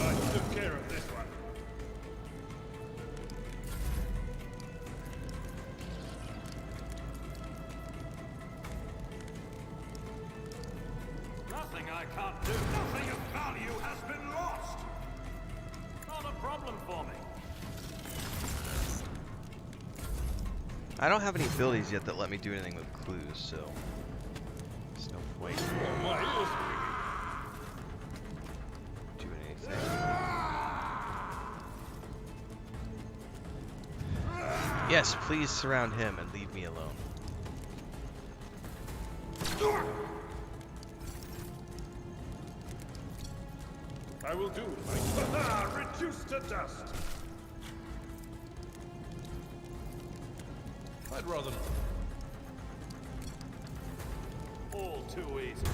I took care of this one. Nothing I can't do. Nothing of value has been lost. Not a problem for me. I don't have any abilities yet that let me do anything with clues, so there's no point Oh, my ears. doing anything. Yes, please surround him and leave me alone. I will do my reduced to dust. I'd rather not. All too easy.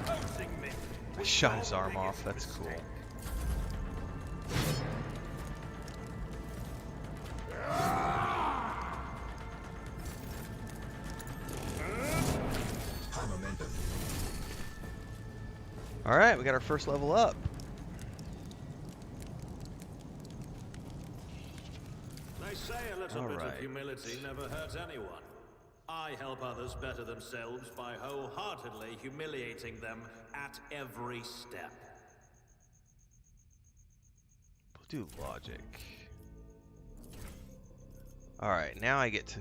Opposing me. I shot his arm off, that's cool. Alright, we got our first level up. They say a little All bit right. of humility never hurts anyone. I help others better themselves by wholeheartedly humiliating them at every step. We'll do logic. Alright, now I get to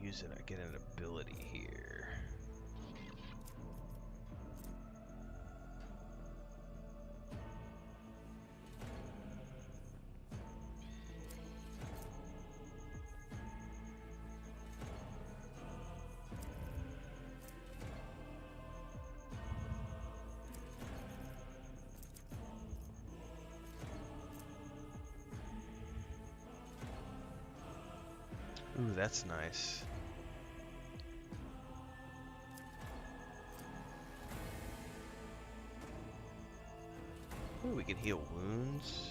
use it. I get an ability here. Ooh, that's nice. Ooh, we can heal wounds.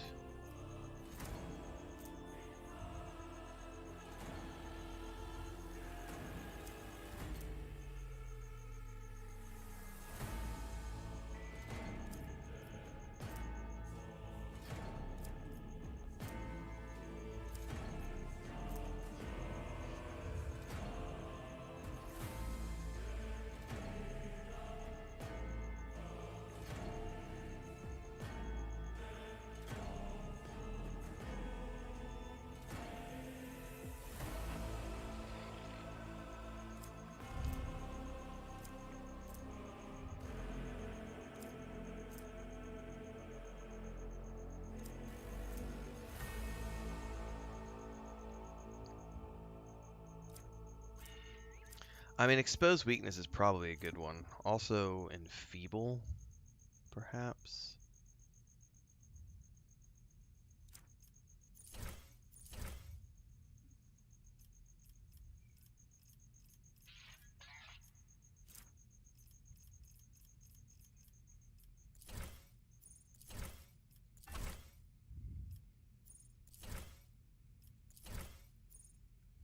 I mean, exposed weakness is probably a good one. Also, enfeeble, perhaps.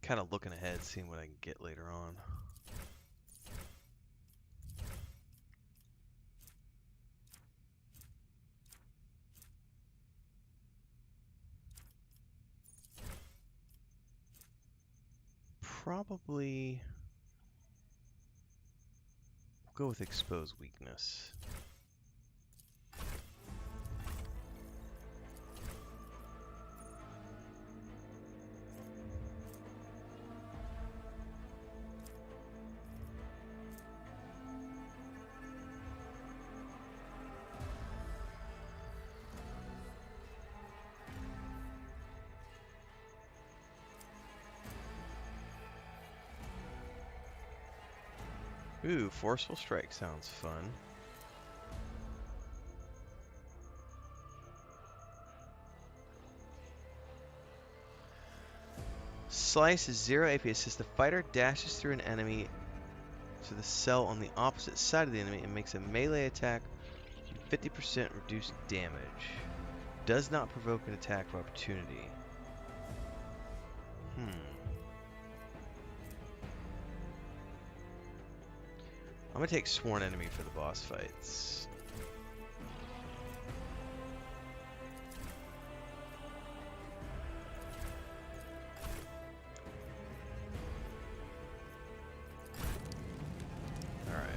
Kind of looking ahead, seeing what I can get later on. Probably we'll go with exposed weakness. Ooh, forceful strike sounds fun. Slice is 0 AP. Assists the fighter dashes through an enemy to the cell on the opposite side of the enemy and makes a melee attack with 50% reduced damage. Does not provoke an attack of opportunity. I'm gonna take Sworn Enemy for the boss fights. Alright.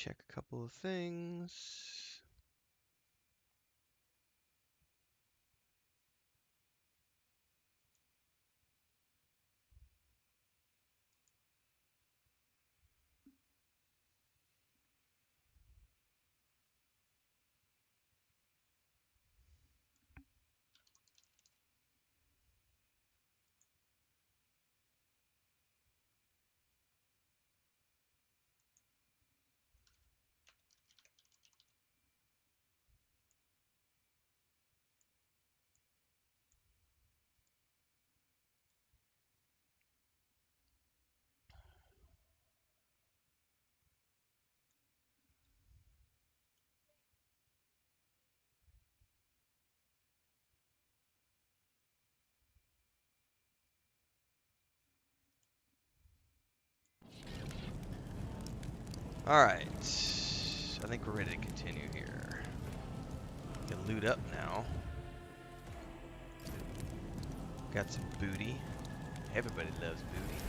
check a couple of things. Alright, I think we're ready to continue here. We can loot up now. Got some booty. Everybody loves booty.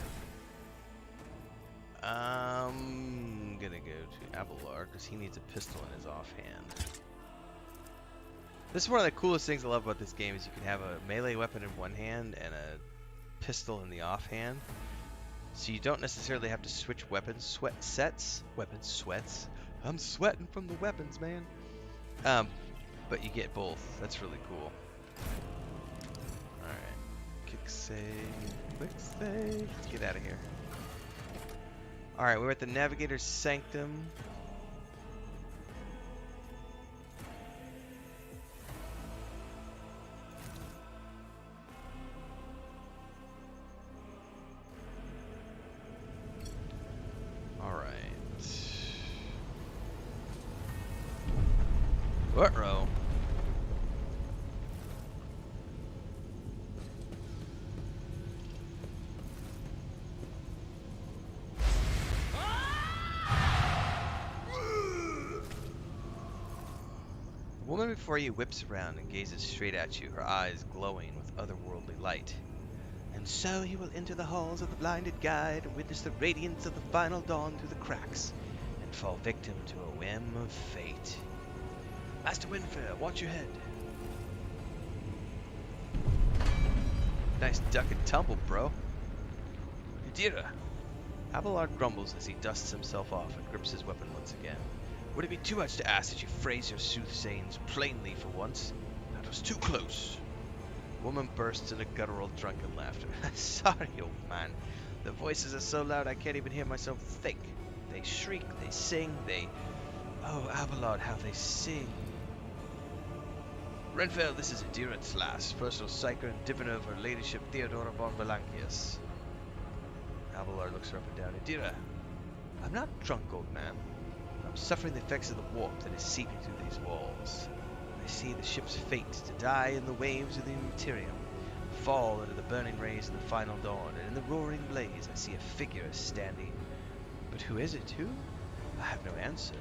I'm gonna go to Abelard because he needs a pistol in his offhand. This is one of the coolest things I love about this game is you can have a melee weapon in one hand and a pistol in the offhand. So you don't necessarily have to switch weapon sets. Weapon sweats. I'm sweating from the weapons, man. But you get both. That's really cool. Alright. Kick save. Quick save. Let's get out of here. Alright, we're at the Navigator's sanctum. Uh-oh. The woman before you whips around and gazes straight at you, her eyes glowing with otherworldly light. And so you will enter the halls of the blinded guide and witness the radiance of the final dawn through the cracks, and fall victim to a whim of fate. Master Renfail, watch your head. Nice duck and tumble, bro. Yadira. Abelard grumbles as he dusts himself off and grips his weapon once again. Would it be too much to ask that you phrase your soothsayings plainly for once? That was too close. The woman bursts into guttural drunken laughter. Sorry, old man. The voices are so loud I can't even hear myself think. They shriek, they sing, they... Oh, Abelard, how they sing. Renfail, this is Adira's last, personal psyker and diviner of Her Ladyship Theodora von Belankius. Abelard looks her up and down. Adira, I'm not drunk, old man. I'm suffering the effects of the warp that is seeping through these walls. I see the ship's fate to die in the waves of the Materium, fall into the burning rays of the final dawn, and in the roaring blaze I see a figure standing. But who is it? Who? I have no answer.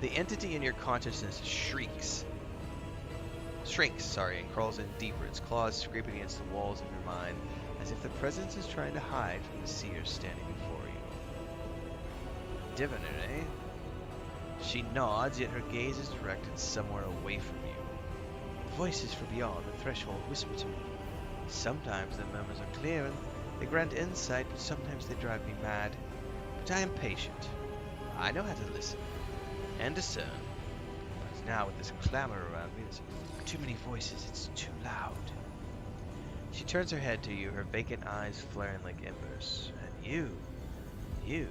The entity in your consciousness shrinks, and crawls in deeper, its claws scraping against the walls of your mind, as if the presence is trying to hide from the seer standing before you. Diviner, eh? She nods, yet her gaze is directed somewhere away from you. Voices from beyond the threshold whisper to me. Sometimes their murmurs are clear, and they grant insight, but sometimes they drive me mad. But I am patient. I know how to listen and discern. But now with this clamor around me, there's too many voices, it's too loud. She turns her head to you, her vacant eyes flaring like embers. And you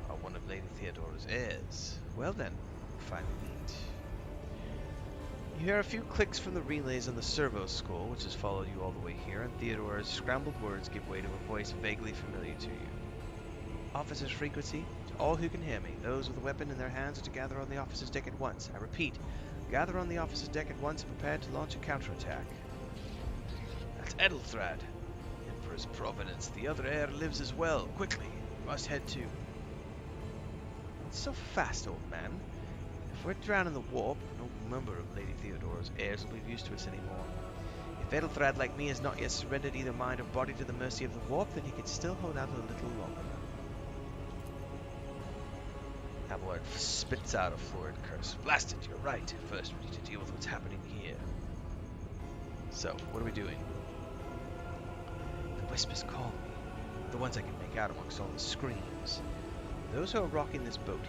are one of Lady Theodora's heirs. Well then, we finally meet. You hear a few clicks from the relays on the servo school, which has followed you all the way here, and Theodora's scrambled words give way to a voice vaguely familiar to you. Officer's frequency, to all who can hear me. Those with a weapon in their hands are to gather on the officer's deck at once. I repeat, gather on the officer's deck at once and prepare to launch a counterattack. That's Edelthrad. Emperor's Providence. The other heir lives as well. Quickly, we must head to... It's so fast, old man. If we're drowned in the warp, no member of Lady Theodora's heirs will be of use to us anymore. If Edelthrad, like me, has not yet surrendered either mind or body to the mercy of the warp, then he can still hold out a little longer. Abelard spits out a florid curse. Blast it, you're right. First, we need to deal with what's happening here. So, what are we doing? The whispers call me. The ones I can make out amongst all the screams. Those who are rocking this boat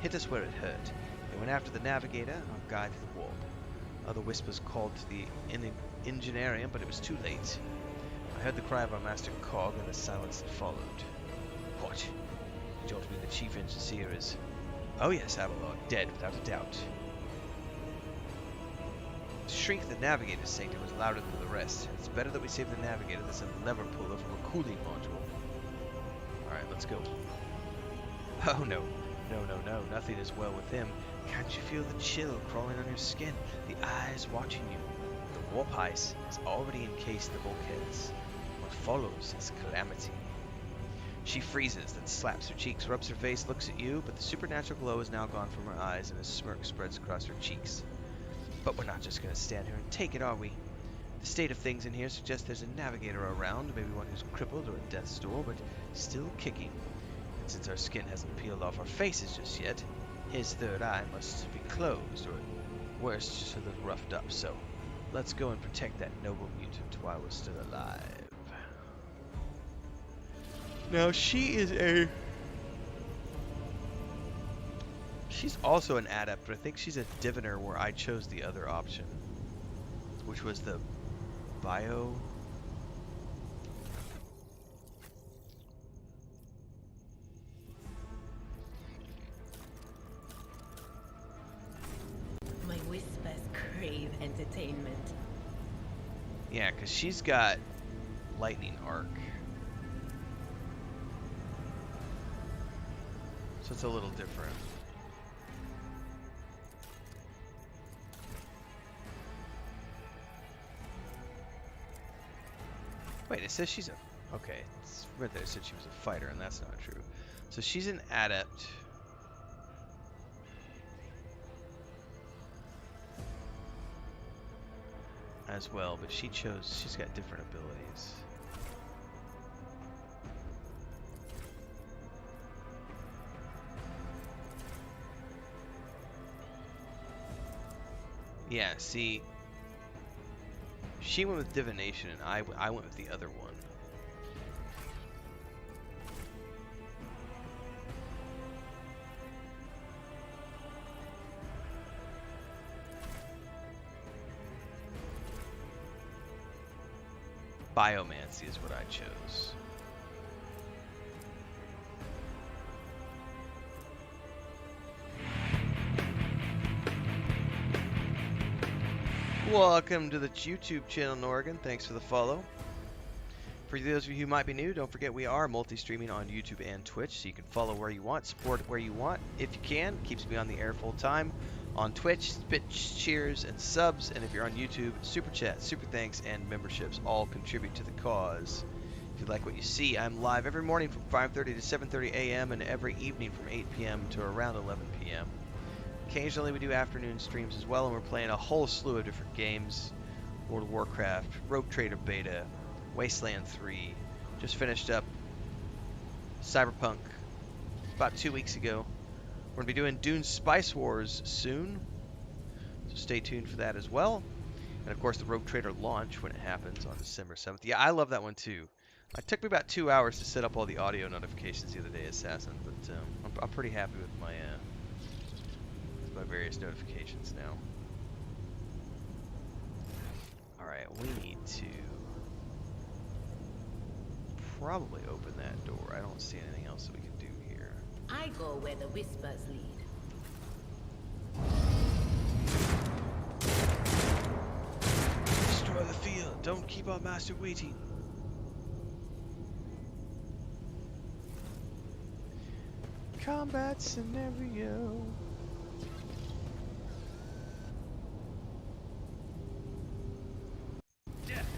hit us where it hurt. They went after the Navigator, our guide to the warp. Other whispers called to the engineering, but it was too late. I heard the cry of our master Cog and the silence that followed. What? You told me the chief engineer is... Oh yes, Abelard, dead without a doubt. The shriek of the Navigator's sanctum was louder than the rest. It's better that we save the Navigator than some lever puller from a cooling module. Alright, let's go. Oh no. No, nothing is well with him. Can't you feel the chill crawling on your skin? The eyes watching you. The warp ice has already encased the bulkheads. What follows is calamity. She freezes, then slaps her cheeks, rubs her face, looks at you, but the supernatural glow is now gone from her eyes and a smirk spreads across her cheeks. But we're not just going to stand here and take it, are we? The state of things in here suggests there's a Navigator around, maybe one who's crippled or at death's door, but still kicking. And since our skin hasn't peeled off our faces just yet, his third eye must be closed, or at worst, just a little roughed up. So, let's go and protect that noble mutant while we're still alive. Now, she's also an adept, but I think she's a diviner where I chose the other option, which was the bio... My whispers crave entertainment. Yeah, because she's got lightning arc. So it's a little different. Wait, it says she's a... Okay, it's right there. It said she was a fighter, and that's not true. So she's an adept. As well, but she's got different abilities. Yeah, see, she went with divination, and I went with the other one. Biomancy is what I chose. Welcome to the YouTube channel, Norgan. Thanks for the follow. For those of you who might be new, don't forget we are multi-streaming on YouTube and Twitch, so you can follow where you want, support where you want, if you can. Keeps me on the air full time. On Twitch, bits, cheers, and subs, and if you're on YouTube, super chats, super thanks, and memberships all contribute to the cause. If you like what you see, I'm live every morning from 5:30 to 7:30 a.m. and every evening from 8 p.m. to around 11 p.m. Occasionally we do afternoon streams as well, and we're playing a whole slew of different games. World of Warcraft, Rogue Trader Beta, Wasteland 3, just finished up Cyberpunk about 2 weeks ago. We're going to be doing Dune Spice Wars soon, so stay tuned for that as well. And of course the Rogue Trader launch when it happens on December 7th. Yeah, I love that one too. It took me about 2 hours to set up all the audio notifications the other day, Assassin, but I'm pretty happy with my various notifications now. Alright, we need to probably open that door. I don't see anything else that we can do here. I go where the whispers lead. Destroy the field. Don't keep our master waiting. Combat scenario.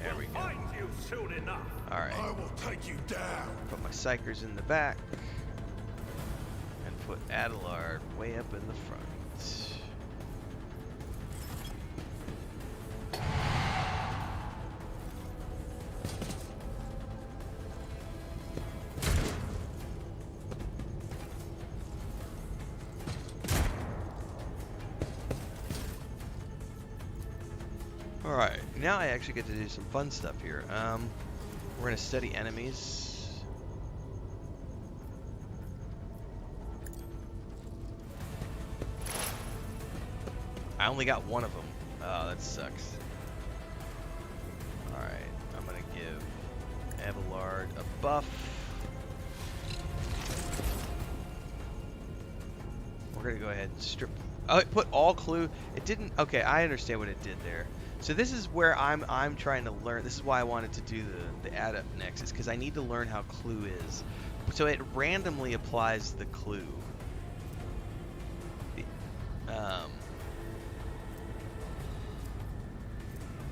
There we go. Find you soon enough. Alright. I will take you down. Put my psychers in the back. And put Adelard way up in the front. Alright, now I actually get to do some fun stuff here. We're going to study enemies. I only got one of them. Oh, that sucks. Alright, I'm going to give Abelard a buff. We're going to go ahead and strip. Oh, it put all clue. It didn't. Okay, I understand what it did there. So this is where I'm trying to learn. This is why I wanted to do the Adept next, is because I need to learn how clue is. So it randomly applies the clue.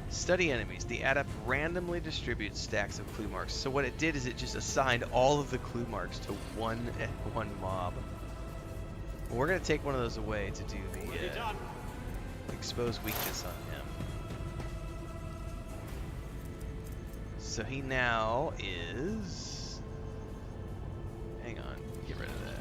Study enemies. The Adept randomly distributes stacks of clue marks. So what it did is it just assigned all of the clue marks to one mob. Well, we're going to take one of those away to do the expose weakness on him. So he now is... Hang on, get rid of that.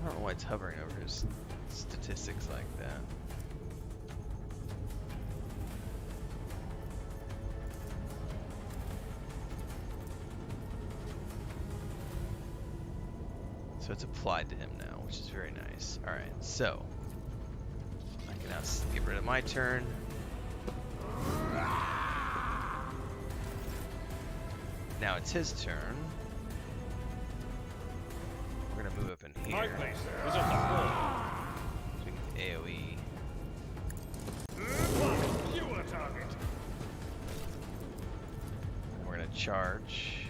I don't know why it's hovering over his statistics like that. So it's applied to him now, which is very nice. Alright, so I can now get rid of my turn. Now it's his turn. We're gonna move up in here. My place there is at the front. So we get the AoE. You a target. And we're gonna charge.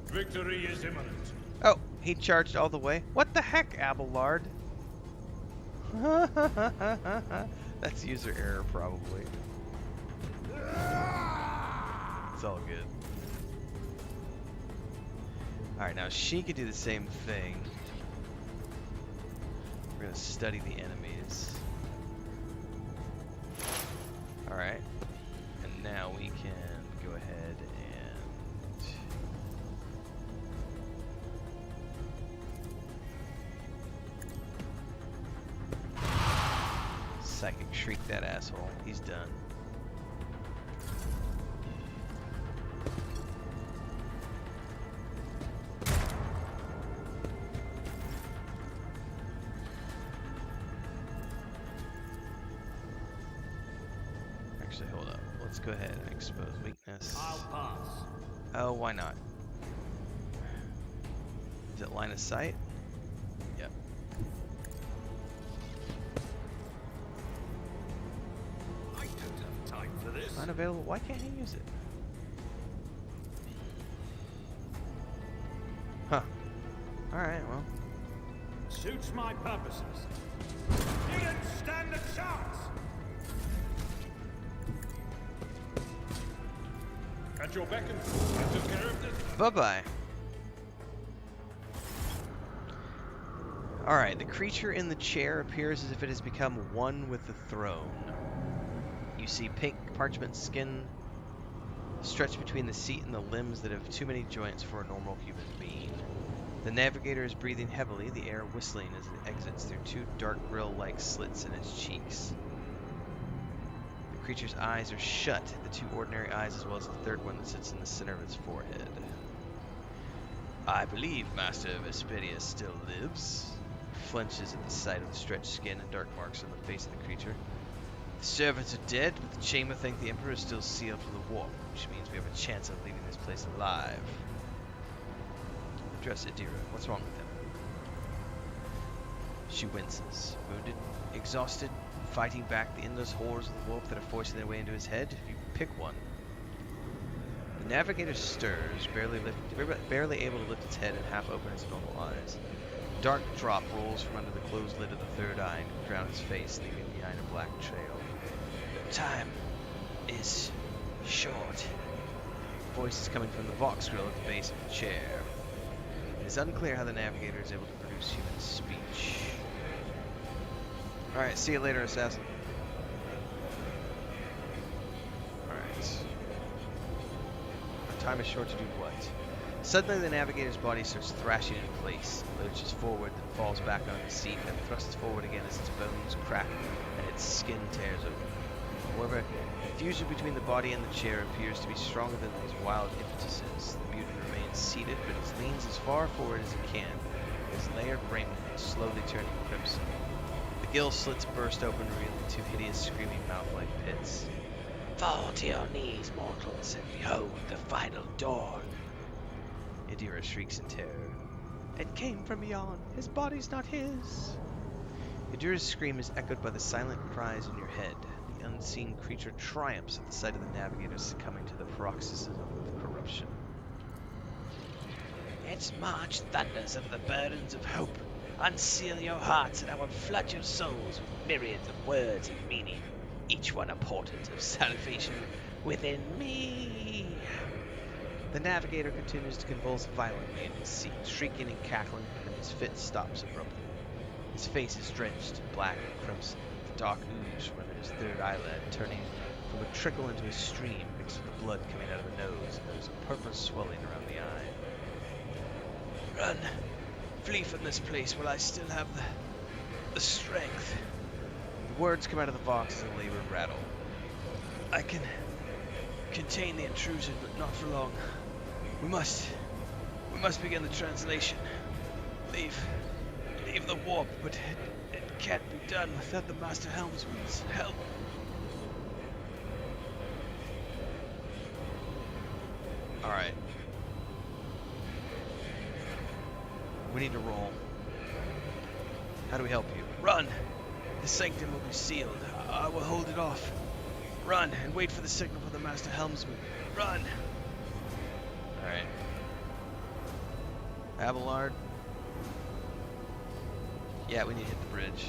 Victory is imminent. Oh, he charged all the way. What the heck, Abelard? That's user error, probably. It's all good. Alright, now she could do the same thing. We're gonna study the enemies. Alright. And now we can go ahead and... Psychic Shriek that asshole. He's done. Actually, hold up. Let's go ahead and expose weakness. I'll pass. Oh, why not? Is it line of sight? Yep. I don't have time for this. Unavailable. Why can't he use it? Huh. Alright, well. Suits my purposes. You didn't stand a chance. At your beck and call. I took care of this. Bye-bye. Alright, the creature in the chair appears as if it has become one with the throne. You see pink parchment skin stretched between the seat and the limbs that have too many joints for a normal human being. The Navigator is breathing heavily, the air whistling as it exits through two dark grill-like slits in its cheeks. The creature's eyes are shut, the two ordinary eyes as well as the third one that sits in the center of its forehead. I believe Master Vesperia still lives. Flinches at the sight of the stretched skin and dark marks on the face of the creature. The servants are dead, but the chamber thinks the Emperor is still sealed for the warp, which means we have a chance of leaving this place alive. Address Adira. What's wrong with him? She winces. Wounded, exhausted, fighting back the endless horrors of the warp that are forcing their way into his head. You pick one. The Navigator stirs, barely able to lift its head and half open its normal eyes. A dark drop rolls from under the closed lid of the third eye and drown his face, leaving behind a black trail. Time is short. The voice is coming from the Vox grill at the base of the chair. It is unclear how the Navigator is able to produce human speech. Alright, see you later, assassin. Alright. Time is short to do what? Suddenly, the Navigator's body starts thrashing into place. It lurches forward, then falls back on its seat, then thrusts forward again as its bones crack and its skin tears open. However, the fusion between the body and the chair appears to be stronger than those wild impetuses. The mutant remains seated, but it leans as far forward as it can, his layered raiment slowly turning crimson. The gill slits burst open, revealing two hideous screaming mouth-like pits. Fall to your knees, mortals, and behold the final dawn. Idira shrieks in terror. It came from beyond. His body's not his. Idira's scream is echoed by the silent cries in your head. The unseen creature triumphs at the sight of the Navigator succumbing to the paroxysm of corruption. Its march thunders over the burdens of hope. Unseal your hearts, and I will flood your souls with myriads of words and meaning, each one a portent of salvation within me. The Navigator continues to convulse violently in his seat, shrieking and cackling, and his fit stops abruptly. His face is drenched in black and crimson, with dark ooze from under his third eyelid, turning from a trickle into a stream mixed with the blood coming out of the nose, and there is a purple swelling around the eye. Run! Flee from this place while I still have the strength. The words come out of the Vox as a labored rattle. I can contain the intrusion, but not for long. We must begin the translation. Leave the warp, but it can't be done without the Master Helmsman's help. Alright. We need to roll. How do we help you? Run! The sanctum will be sealed. I will hold it off. Run and wait for the signal for the Master Helmsman. Run! Alright. Abelard? Yeah, we need to hit the bridge.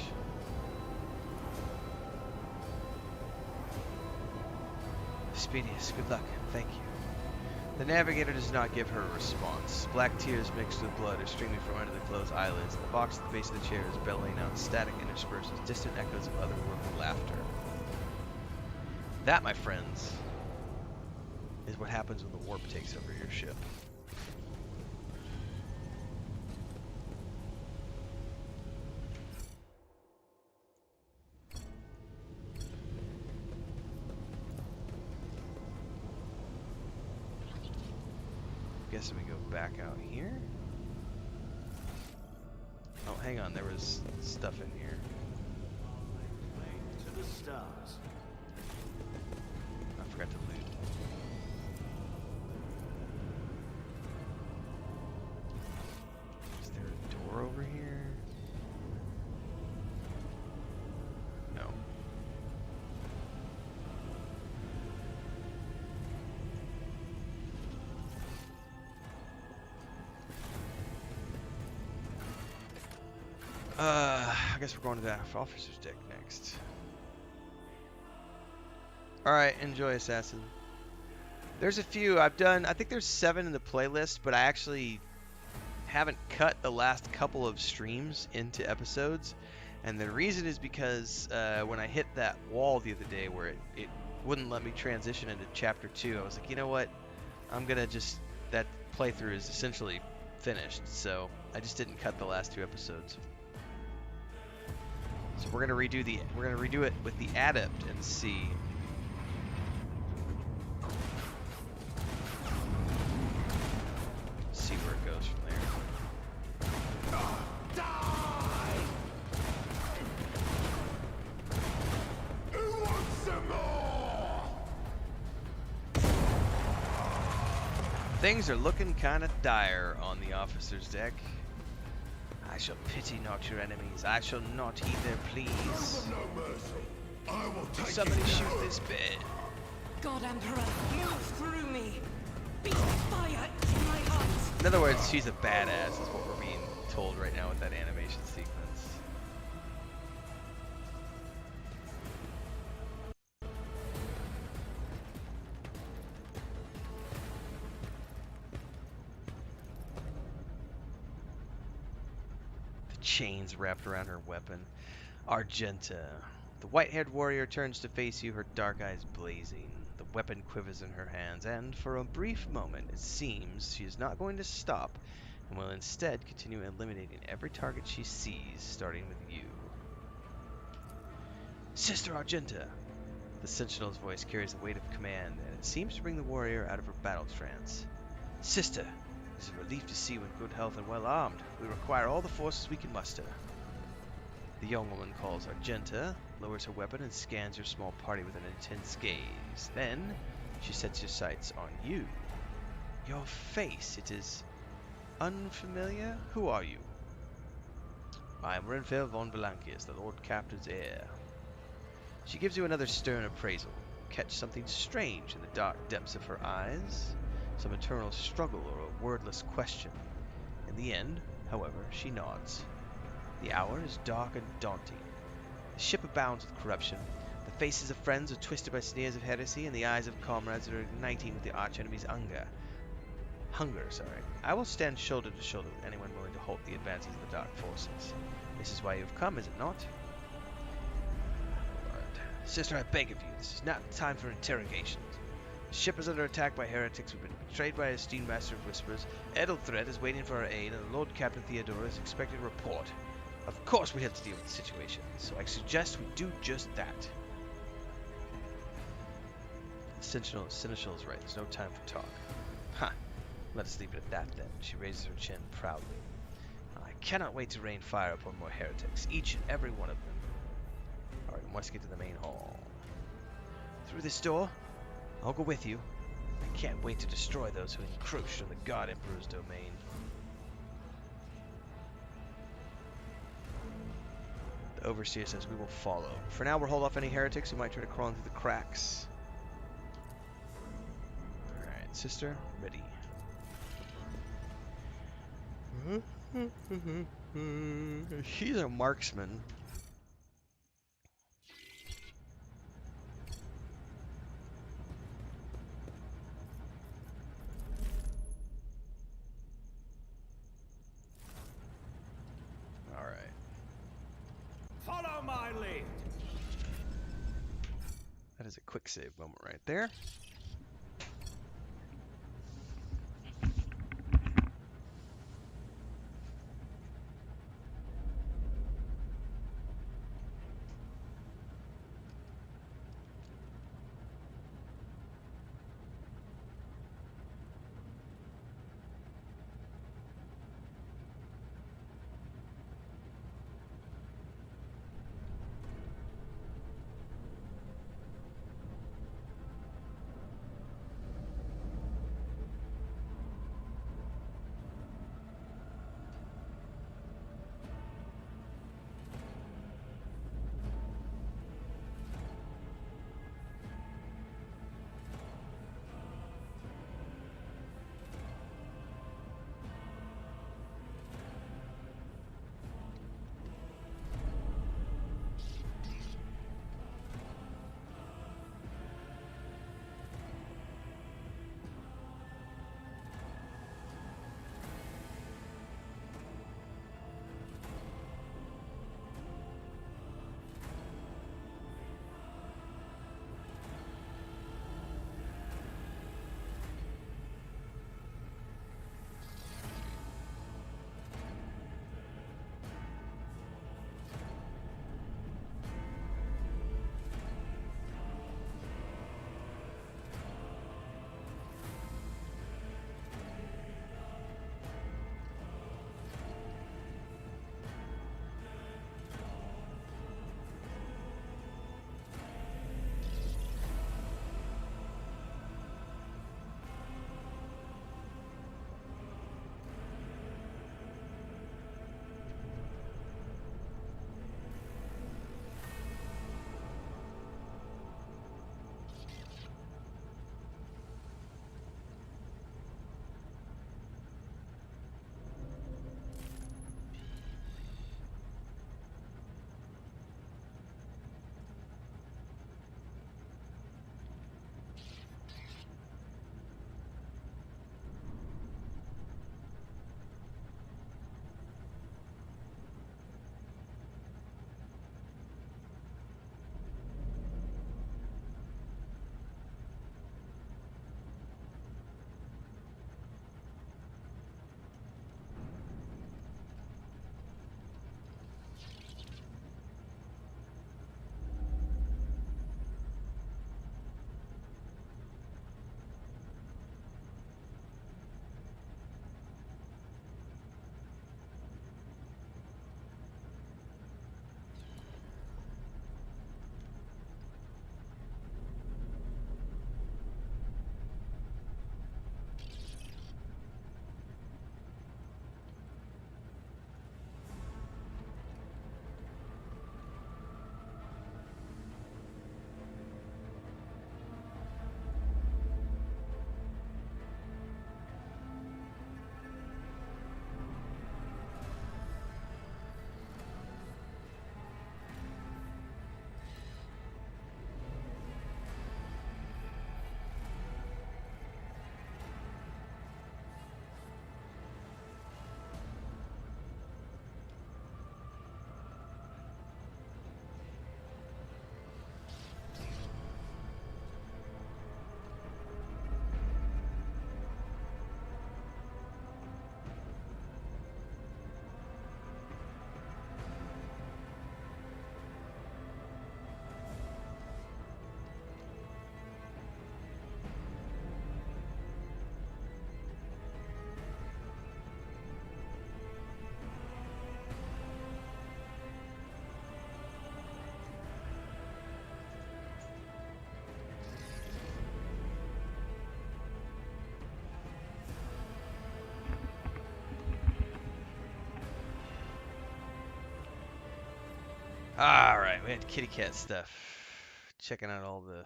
Expedious, good luck. Thank you. The Navigator does not give her a response. Black tears mixed with blood are streaming from under the closed eyelids. The box at the base of the chair is bellowing out static interspersed with distant echoes of otherworldly laughter. That, my friends, is what happens when the warp takes over your ship. Guessing we go back out here. Oh, hang on, there was stuff in here. To the stars. I forgot to loot. Is there a door over here? No. I guess we're going to the officer's deck next. Alright, enjoy, Assassin. There's a few I've done. I think there's 7 in the playlist, but I actually haven't cut the last couple of streams into episodes. And the reason is because when I hit that wall the other day where it wouldn't let me transition into Chapter 2, I was like, you know what? I'm going to just... That playthrough is essentially finished, so I just didn't cut the last 2 episodes. So we're gonna redo it with the Adept and see. See where it goes from there. Die! Who wants some more? Things are looking kind of dire on the officer's deck. I shall pity not your enemies. I shall not heed their pleas. No mercy. I will take Somebody you shoot down. this bed. God Emperor, move through me. Be fire in my heart. In other words, she's a badass is what we're being told right now with that animation sequence. Chains wrapped around her weapon. Argenta. The white-haired warrior turns to face you, her dark eyes blazing. The weapon quivers in her hands, and for a brief moment it seems she is not going to stop and will instead continue eliminating every target she sees, starting with you. Sister Argenta! The sentinel's voice carries the weight of command, and it seems to bring the warrior out of her battle trance. Sister, it is a relief to see you in good health and well armed. We require all the forces we can muster. The young woman calls Argenta, lowers her weapon, and scans her small party with an intense gaze. Then, she sets her sights on you. Your face, it is unfamiliar? Who are you? I am Renfail von Belankius, the Lord Captain's heir. She gives you another stern appraisal. You catch something strange in the dark depths of her eyes, some eternal struggle or a wordless question. In the end, however, she nods. The hour is dark and daunting. The ship abounds with corruption. The faces of friends are twisted by sneers of heresy, and the eyes of comrades are igniting with the archenemy's hunger. I will stand shoulder to shoulder with anyone willing to halt the advances of the dark forces. This is why you have come, is it not? Sister, I beg of you, this is not time for interrogations. The ship is under attack by heretics. We've been betrayed by a esteemed master of whispers. Edelthred is waiting for our aid, and the Lord Captain Theodora is expecting a report. Of course we have to deal with the situation, so I suggest we do just that. Seneschal is right. There's no time for talk. Ha! Let us leave it at that, then. She raises her chin proudly. I cannot wait to rain fire upon more heretics, each and every one of them. Alright, we must get to the main hall. Through this door? I'll go with you. I can't wait to destroy those who encroached on the God Emperor's domain. The Overseer says we will follow. For now, we'll hold off any heretics who might try to crawl in through the cracks. Alright, sister, ready. She's a marksman. Alright. Follow my lead. That is a quick save moment right there. Alright, we had kitty cat stuff. Checking out all the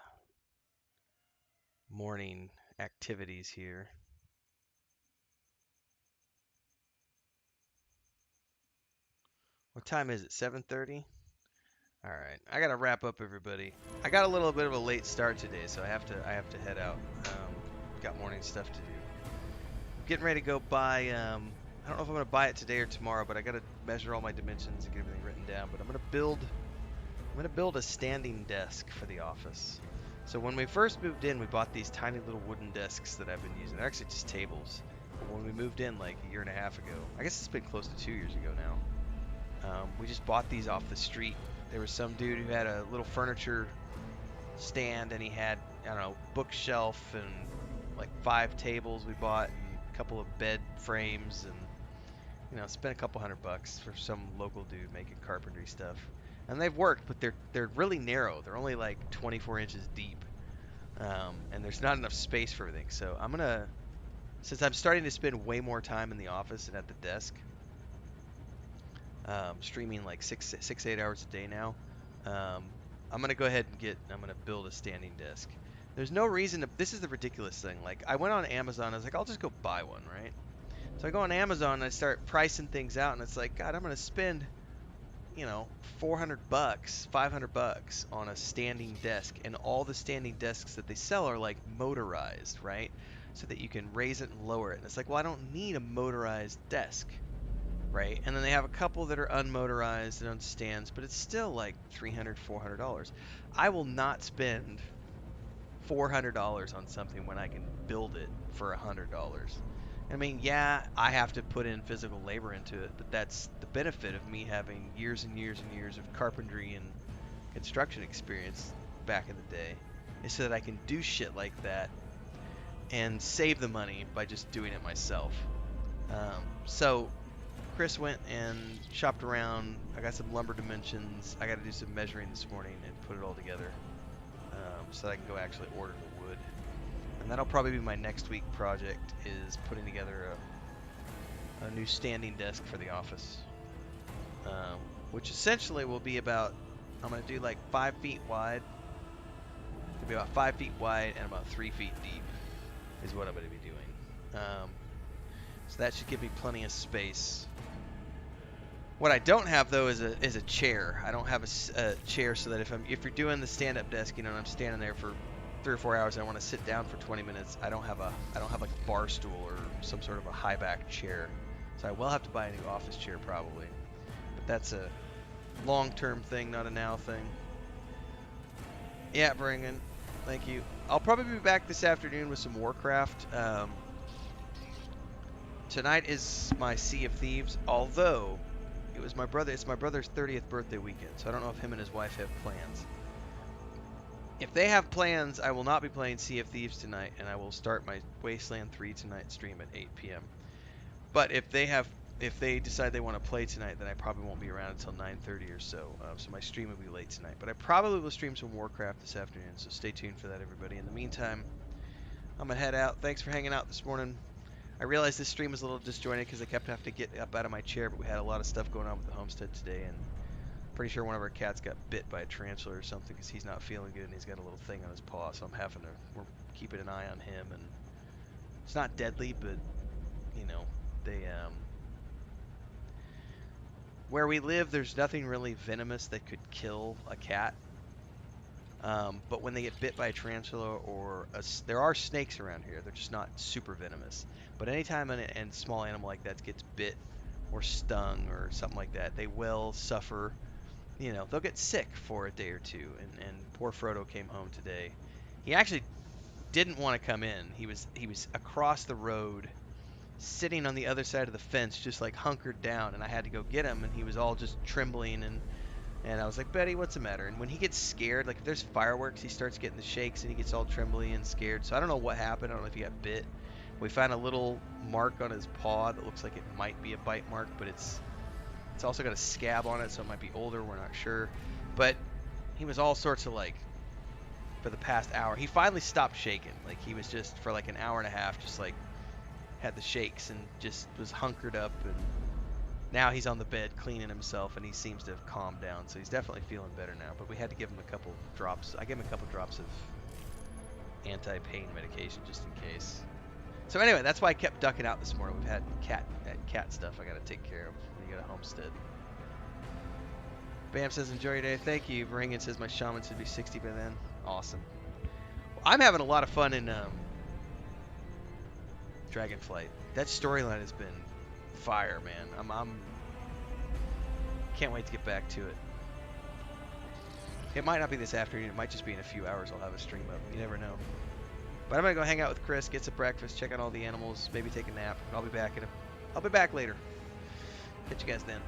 morning activities here. What time is it? 7:30? Alright, I gotta wrap up, everybody. I got a little bit of a late start today, so I have to head out. Got morning stuff to do. Getting ready to go buy, I don't know if I'm gonna buy it today or tomorrow, but I gotta measure all my dimensions and get everything written down. But I'm gonna build a standing desk for the office. So when we first moved in, we bought these tiny little wooden desks that I've been using. They're actually just tables. But when we moved in like a year and a half ago, I guess it's been close to 2 years ago now, we just bought these off the street. There was some dude who had a little furniture stand, and he had, I don't know, bookshelf and like 5 tables we bought and a couple of bed frames, and you know, spent a couple $100 for some local dude making carpentry stuff. And they've worked, but they're really narrow. They're only like 24 inches deep, and there's not enough space for everything. So I'm gonna, since I'm starting to spend way more time in the office and at the desk, streaming like 8 hours a day now, I'm gonna go ahead and I'm gonna build a standing desk. There's no reason to. This is the ridiculous thing. Like, I went on Amazon. I was like, I'll just go buy one, right? So I go on Amazon and I start pricing things out, and it's like, God, I'm gonna spend, you know, $400, $500 on a standing desk, and all the standing desks that they sell are like motorized, right? So that you can raise it and lower it. And it's like, well, I don't need a motorized desk, right? And then they have a couple that are unmotorized and on stands, but it's still like $300, $400. I will not spend $400 on something when I can build it for $100. I mean, yeah, I have to put in physical labor into it, but that's the benefit of me having years and years and years of carpentry and construction experience back in the day, is so that I can do shit like that and save the money by just doing it myself. So Chris went and shopped around. I got some lumber dimensions. I got to do some measuring this morning and put it all together, so that I can go actually order the wood. And that'll probably be my next week project, is putting together a new standing desk for the office, which essentially will be about, I'm going to do like 5 feet wide. It'll be about 5 feet wide and about 3 feet deep is what I'm going to be doing. So that should give me plenty of space. What I don't have though is a chair. I don't have a chair, so that if you're doing the stand-up desk, you know, and I'm standing there for 3 or 4 hours and I want to sit down for 20 minutes, I don't have like a bar stool or some sort of a high back chair. So I will have to buy a new office chair probably. But that's a long-term thing, not a now thing. Yeah, Bringen, thank you. I'll probably be back this afternoon with some Warcraft. Tonight is my Sea of Thieves, although it's my brother's 30th birthday weekend, so I don't know if him and his wife have plans. If they have plans, I will not be playing Sea of Thieves tonight, and I will start my Wasteland 3 tonight stream at 8 p.m. But if they decide they want to play tonight, then I probably won't be around until 9:30 or so. So my stream will be late tonight. But I probably will stream some Warcraft this afternoon, so stay tuned for that, everybody. In the meantime, I'm gonna head out. Thanks for hanging out this morning. I realized this stream was a little disjointed because I kept having to get up out of my chair, but we had a lot of stuff going on with the homestead today, and pretty sure one of our cats got bit by a tarantula or something because he's not feeling good and he's got a little thing on his paw, so we're keeping an eye on him. And it's not deadly, but you know, they where we live, there's nothing really venomous that could kill a cat, but when they get bit by a tarantula or there are snakes around here, they're just not super venomous. But anytime a small animal like that gets bit or stung or something like that, they will suffer. You know, they'll get sick for a day or two. And poor Frodo came home today. He actually didn't want to come in. He was across the road, sitting on the other side of the fence, just like hunkered down, and I had to go get him, and he was all just trembling, and I was like, Betty, what's the matter? And when he gets scared, like if there's fireworks, he starts getting the shakes and he gets all trembly and scared. So I don't know what happened. I don't know if he got bit. We found a little mark on his paw that looks like it might be a bite mark, but it's also got a scab on it, so it might be older. We're not sure. But he was all sorts of like, for the past hour. He finally stopped shaking. Like he was just for like an hour and a half, just like had the shakes and just was hunkered up. And Now he's on the bed cleaning himself, and he seems to have calmed down, so he's definitely feeling better now. But we had to give him a couple drops. I gave him a couple drops of anti-pain medication just in case. So anyway, that's why I kept ducking out this morning. We've had cat stuff I got to take care of when you got a homestead. Bam says, enjoy your day. Thank you. Varangian says, my shaman should be 60 by then. Awesome. Well, I'm having a lot of fun in Dragonflight. That storyline has been fire, man. I'm can't wait to get back to it. It might not be this afternoon. It might just be in a few hours I'll have a stream up. You never know. But I'm gonna go hang out with Chris, get some breakfast, check out all the animals, maybe take a nap. I'll be back later. Catch you guys then.